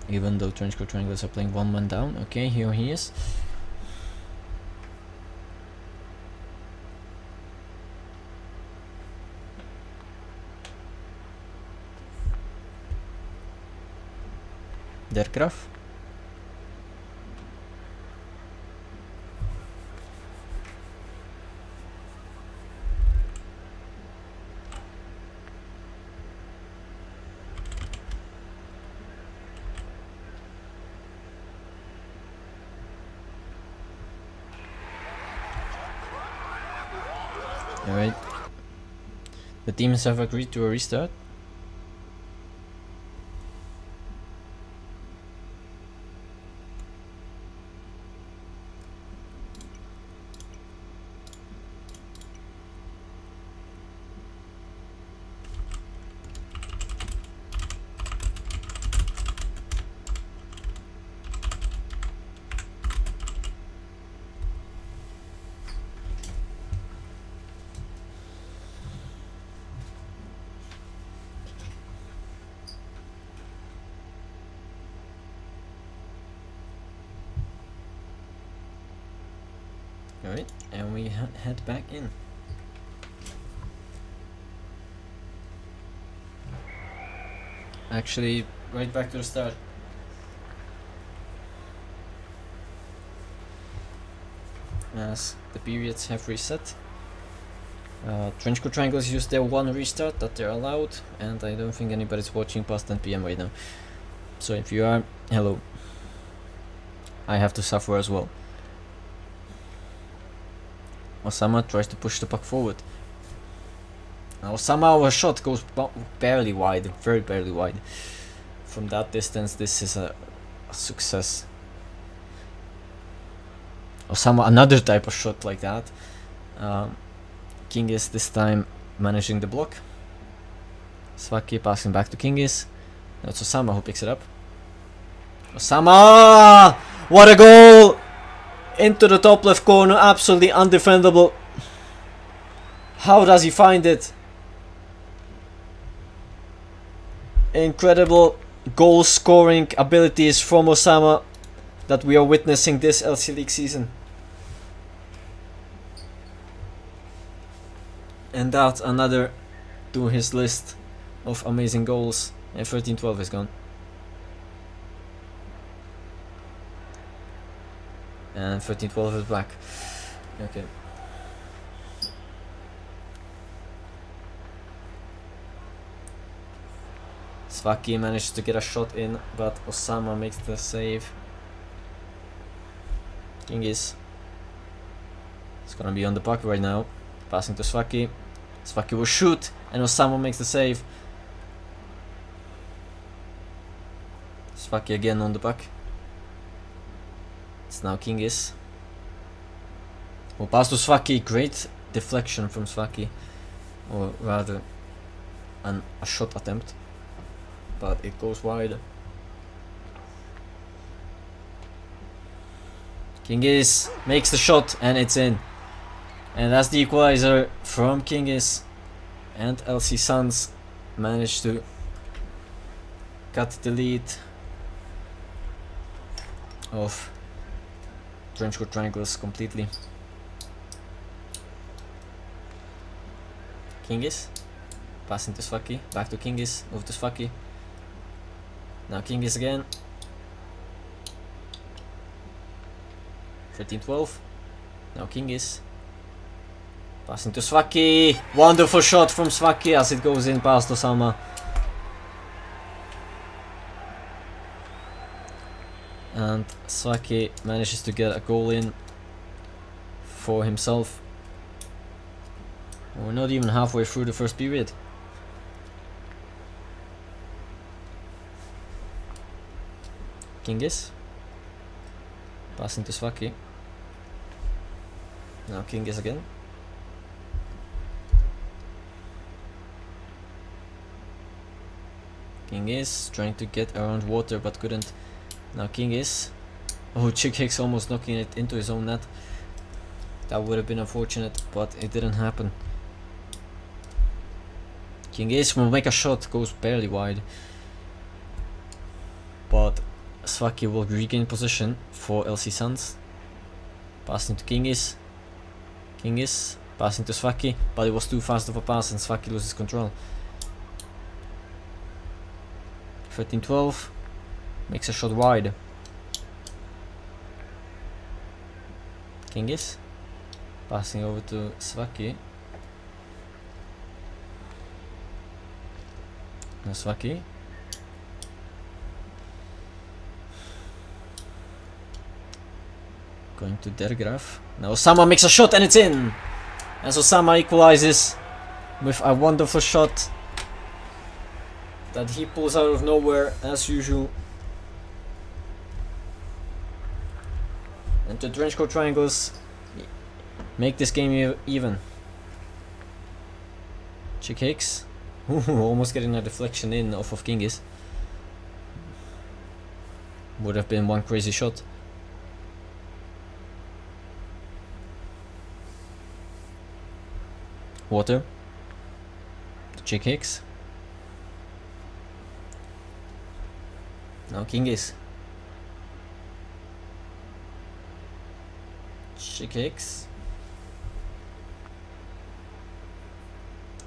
Even though Trench coat triangles are playing 1 man down. Okay, here he is. Der Graf. Alright. The teams have agreed to a restart. Alright, and we head back in. Actually, right back to the start. As the periods have reset. Trench coat triangles use their 1 restart that they're allowed, and I don't think anybody's watching past 10 PM right now. So if you are, hello. I have to suffer as well. Osama tries to push the puck forward. Now somehow a shot goes barely wide, very barely wide. From that distance, this is a success. Osama, another type of shot like that. Kingis this time managing the block. Svaki passing back to Kingis. Now it's Osama who picks it up. Osama! What a goal! Into the top left corner, absolutely undefendable. How does he find it? Incredible goal scoring abilities from Osama that we are witnessing this LC League season. And that's another to his list of amazing goals. And 13-12 is gone. And 13-12 is back. Okay. Svaki managed to get a shot in, but Osama makes the save. Kingis is gonna be on the puck right now. Passing to Svaki. Svaki will shoot, and Osama makes the save. Svaki again on the puck. It's now Kingis. Will pass to Svaki. Great deflection from Svaki. Or rather, a shot attempt. But it goes wide. Kingis makes the shot and it's in. And that's the equalizer from Kingis. And LC Suns managed to cut the lead of Trench coat triangles completely. Kingis. Passing to Svaki. Back to Kingis. Over to Svaki. Now Kingis again. 13-12. Now Kingis. Passing to Svaki. Wonderful shot from Svaki as it goes in past Osama. And Svaki manages to get a goal in for himself. We're not even halfway through the first period. Kingis. Passing to Svaki. Now Kingis again. Kingis trying to get around water but couldn't. Now Kingis. Oh, Chick Hicks almost knocking it into his own net. That would have been unfortunate, but it didn't happen. Kingis will make a shot, goes barely wide. But Svaki will regain position for LC Suns. Passing to Kingis. Kingis passing to Svaki, but it was too fast of a pass and Svaki loses control. 13-12. Makes a shot wide. Kingis passing over to Svaki. Now Svaki. Going to Dergraf. Now Osama makes a shot and it's in! As Osama equalizes with a wonderful shot that he pulls out of nowhere as usual. And the trenchcoat triangles make this game even. Chick Hicks. Almost getting a deflection in off of Kingis. Would have been one crazy shot. Water. Chick Hicks. Now Kingis. Chick Hicks.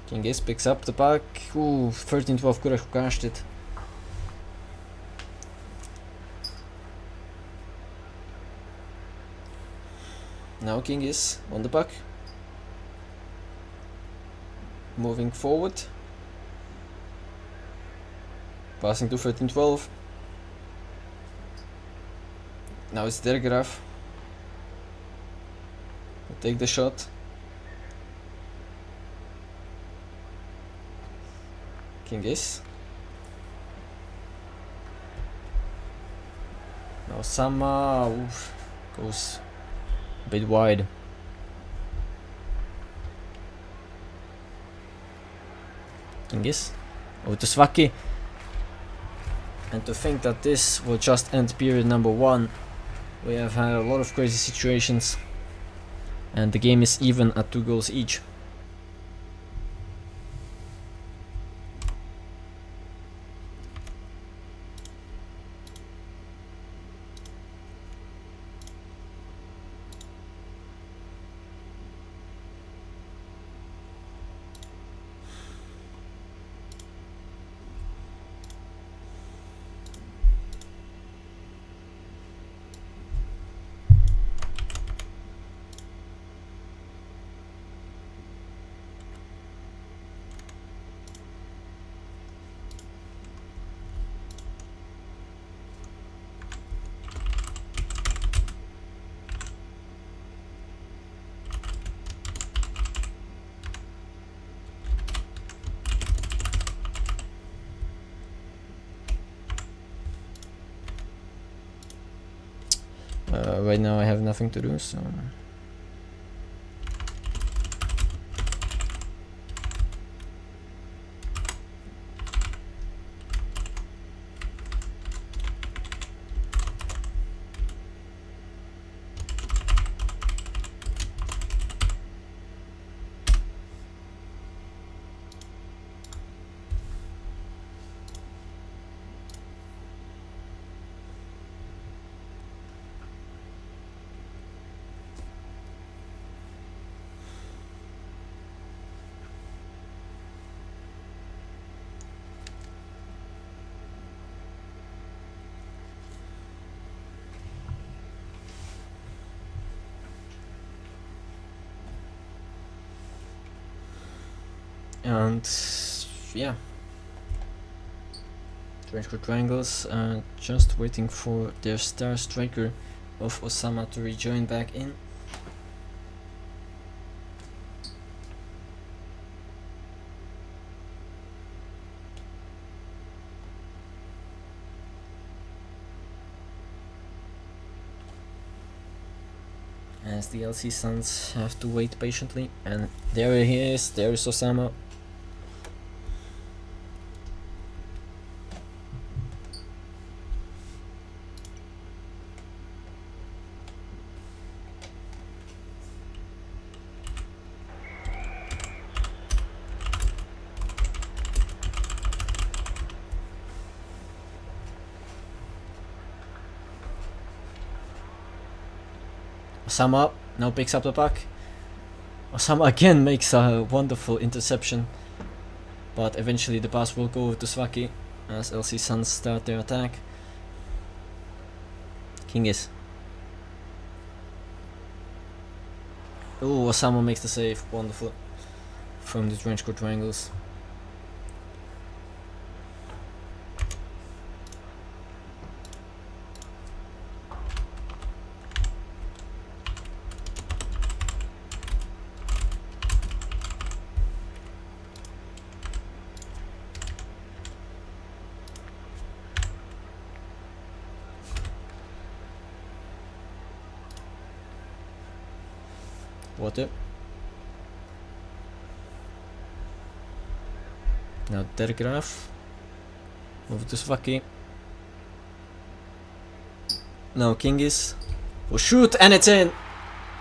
Kingis picks up the puck. Ooh, 13-12 could have crashed it. Now Kingis on the puck. Moving forward. Passing to 13-12. Now it's Dergraf. Take the shot. Kingis. Now Sama goes a bit wide. Kingis. Over to Svaki. And to think that this will just end period number 1. We have had a lot of crazy situations. And the game is even at 2 goals each. Right now I have nothing to do, so... And yeah, trenchcoat triangles, just waiting for their star striker of Osama to rejoin back in. As the LC Suns have to wait patiently, and there he is, there is Osama. Osama now picks up the puck. Osama again makes a wonderful interception, but eventually the pass will go to Svaki as LC Suns start their attack. Kingis. Oh, Osama makes the save, wonderful, from the trenchcoat triangles. Water. Now Telegraph. Over to Svaki. Now Kingis will shoot, and it's in!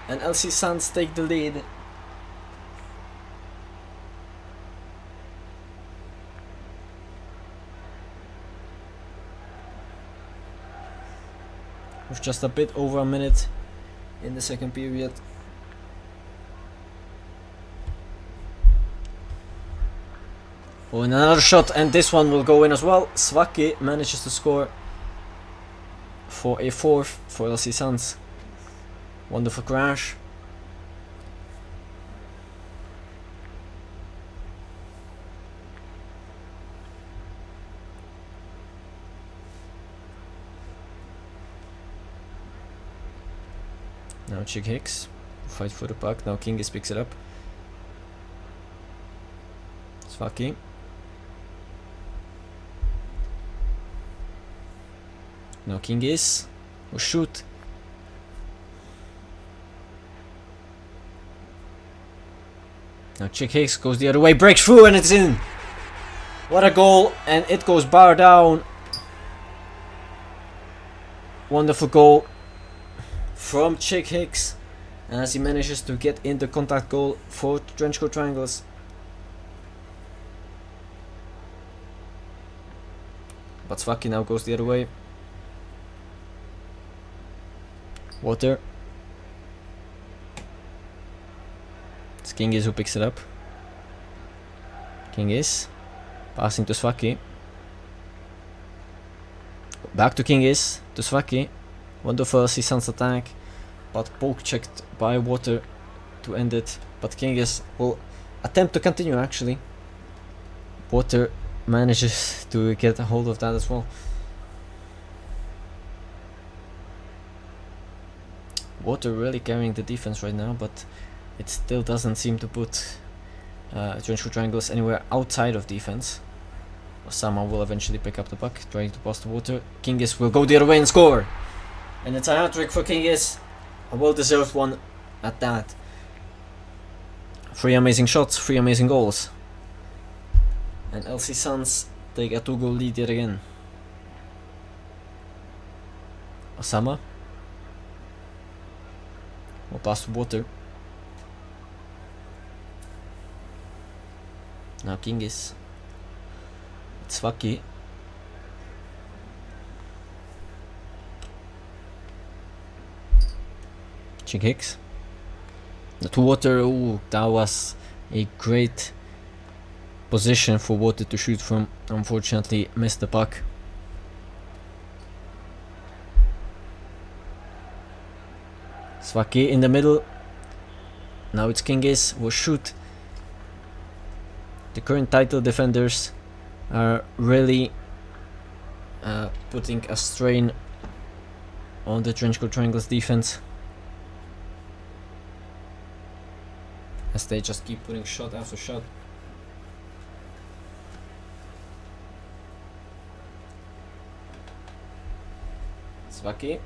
And LC Suns take the lead. With just a bit over a minute in the second period. Oh, and another shot, and this one will go in as well. Svaki manages to score for a fourth for LC Suns. Wonderful crash. Now Chick Hicks fight for the puck. Now Kingis picks it up. Svaki. Now Kingis will shoot. Now Chick Hicks goes the other way, breaks through, and it's in. What a goal, and it goes bar down. Wonderful goal from Chick Hicks, as he manages to get in the contact goal for trenchcoat triangles. But Svaki now goes the other way. Water. It's Kingis who picks it up. Kingis passing to Svaki. Back to Kingis, to Svaki. Wonderful LC Suns attack, but poke checked by Water to end it. But Kingis will attempt to continue actually. Water manages to get a hold of that as well. Water really carrying the defense right now, but it still doesn't seem to put trenchcoat triangles anywhere outside of defense. Osama will eventually pick up the puck, trying to pass the Water. Kingis will go the other way and score! And it's a hat-trick for Kingis. A well-deserved one at that. 3 amazing shots, 3 amazing goals. And LC Suns take a 2-goal lead yet again. Osama will pass to Water. Now Kingis. It's Svaki. Chick Hicks. To Water. Ooh, that was a great position for Water to shoot from. Unfortunately missed the puck. Svaki in the middle. Now it's Kingis will shoot. The current title defenders are really putting a strain on the Trenchcoat Triangle's defense, as they just keep putting shot after shot. Svaki.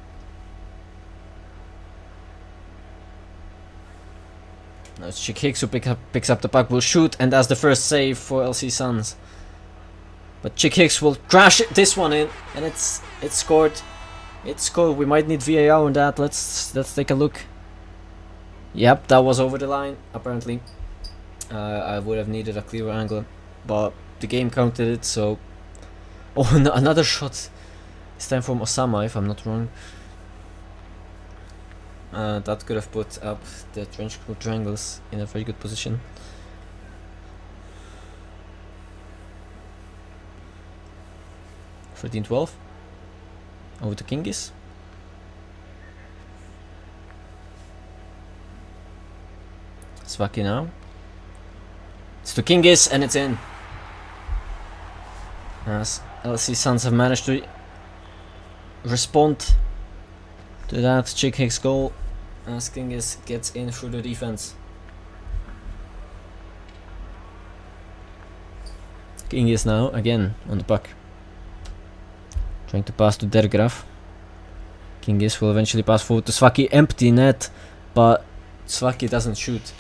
Now it's Chick Hicks who picks up the puck, will shoot, and that's the first save for LC Suns. But Chick Hicks will crash this one in, and it's scored. It's scored. We might need VAR on that. Let's take a look. Yep, that was over the line, apparently. I would have needed a clearer angle, but the game counted it, so... Oh, another shot. This time from Osama, if I'm not wrong. That could have put up the Trenchcoat Triangles in a very good position. $13-12. Over to Kingis. Svaki now. It's to Kingis, and it's in. As LC Suns have managed to respond to that Chick Hicks goal, as Kingis gets in through the defense. Kingis now again on the puck, trying to pass to Dergraf. Kingis will eventually pass forward to Svaki, empty net, but Svaki doesn't shoot.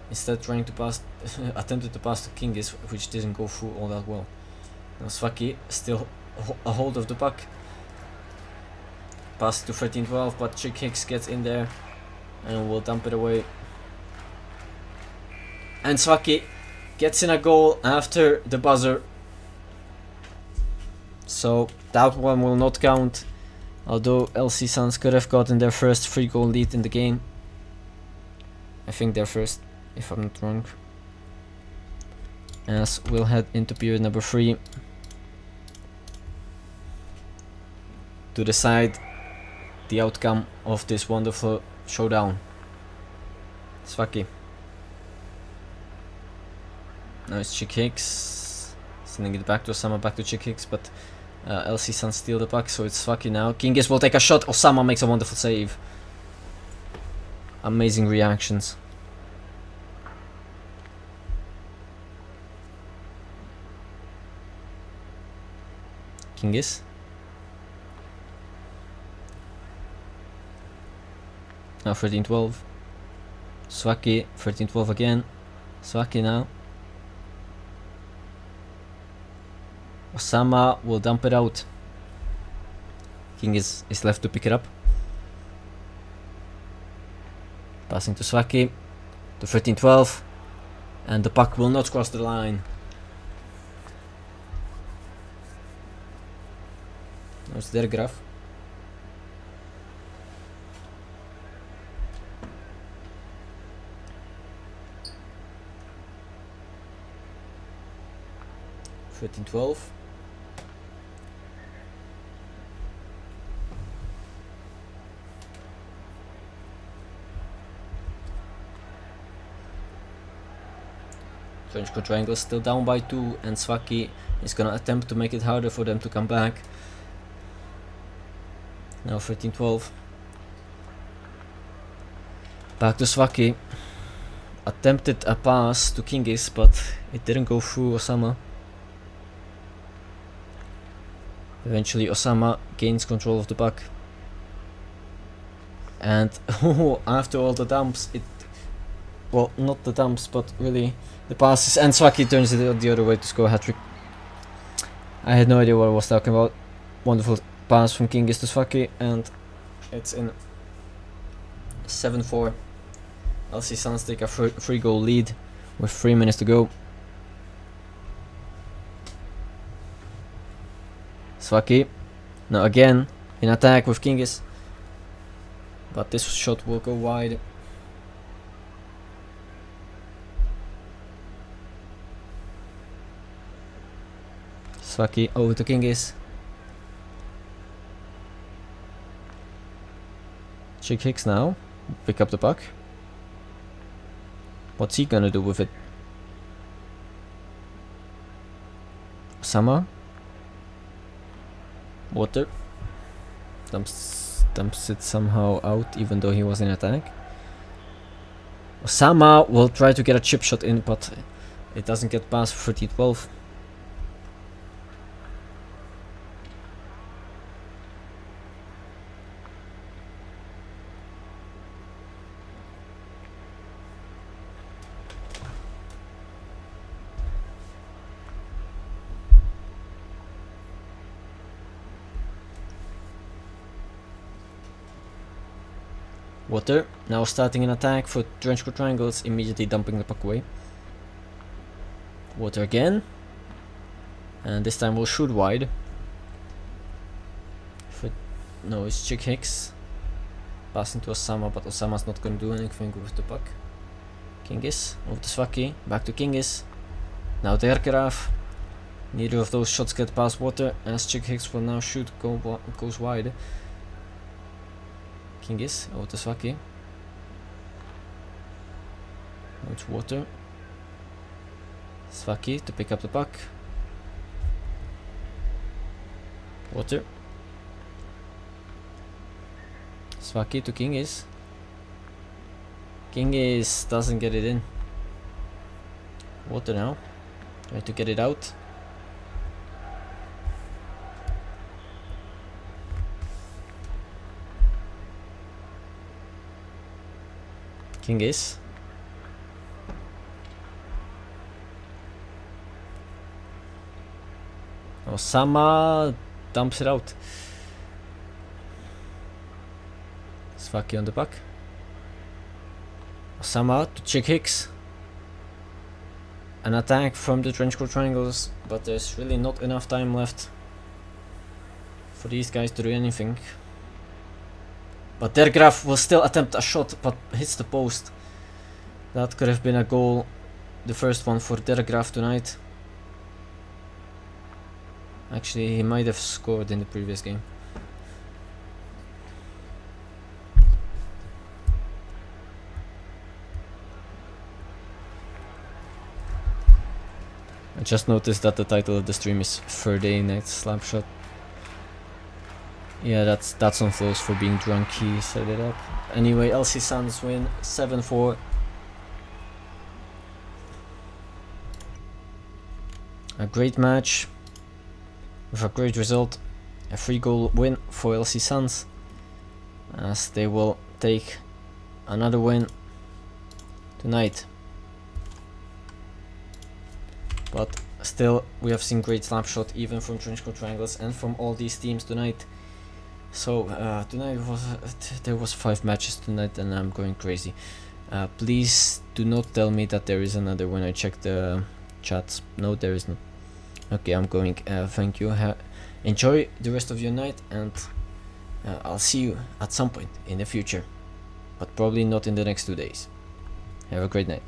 Instead trying to pass, attempted to pass to Kingis, which didn't go through all that well. Now Svaki still a hold of the puck. Pass to 13-12, but Chick Hicks gets in there and will dump it away. And Svaki gets in a goal after the buzzer. So that one will not count, although LC Suns could have gotten their first 3-goal lead in the game. I think their first, if I'm not wrong. As we'll head into period number 3 to decide the outcome of this wonderful showdown. Svaki. Now it's Chick Hicks sending it back to Osama, back to Chick Hicks, but LC Suns steal the puck, so it's Svaki now. Kingis will take a shot. Osama makes a wonderful save. Amazing reactions. Kingis. Now 13-12. Svaki, 13-12 again. Svaki now. Osama will dump it out. Kingis is left to pick it up. Passing to Svaki. To 13-12. And the puck will not cross the line. Now it's Dergraf. $13-12. Trenchcoat Triangle still down by 2, and Svaki is gonna attempt to make it harder for them to come back. Now 13-12. Back to Svaki. Attempted a pass to Kingis, but it didn't go through Osama. Eventually Osama gains control of the puck. And after all the dumps, well, not the dumps, but really the passes, and Svaki turns it the other way to score a hat-trick. I had no idea what I was talking about. Wonderful pass from Kingis to Svaki, and it's in. 7-4. LC Suns take a 3-goal lead with 3 minutes to go. Svaki now again in attack with Kingis, but this shot will go wide. Svaki over to Kingis. Chick Hicks now pick up the puck. What's he gonna do with it? Sama. Water. Dumps it somehow out even though he was in attack. Osama will try to get a chip shot in, but it doesn't get past 30-12. Water, now starting an attack for trench coat triangles, immediately dumping the puck away. Water again. And this time we'll shoot wide. No, it's Chick Hicks. Passing to Osama, but Osama's not going to do anything with the puck. Kingis, over to Svaki, back to Kingis. Now Dergraaf. Neither of those shots get past Water, as Chick Hicks will now shoot, goes wide. Kingis, over to Svaki. Now it's Water. Svaki to pick up the puck. Water. Svaki to Kingis. Kingis doesn't get it in. Water now. Trying to get it out. Kingis. Osama dumps it out. Svaki on the puck. Osama to Chick Hicks. An attack from the trench coat triangles, but there's really not enough time left for these guys to do anything. But Dergraaf will still attempt a shot, but hits the post. That could have been a goal, the first one for Dergraaf tonight. Actually, he might have scored in the previous game. I just noticed that the title of the stream is Thursday Night Slapshot. Yeah, that's on Flows for being drunk. He set it up. Anyway, LC Suns win 7-4. A great match with a great result. A 3-goal win for LC Suns, as they will take another win tonight. But still, we have seen great Slapshot even from trench coat triangles and from all these teams tonight. So tonight there was 5 matches tonight, and I'm going crazy. Please do not tell me that there is another when I check the chats. No, there is not. Okay, I'm going. Thank you. Enjoy the rest of your night, and I'll see you at some point in the future, but probably not in the next 2 days. Have a great night.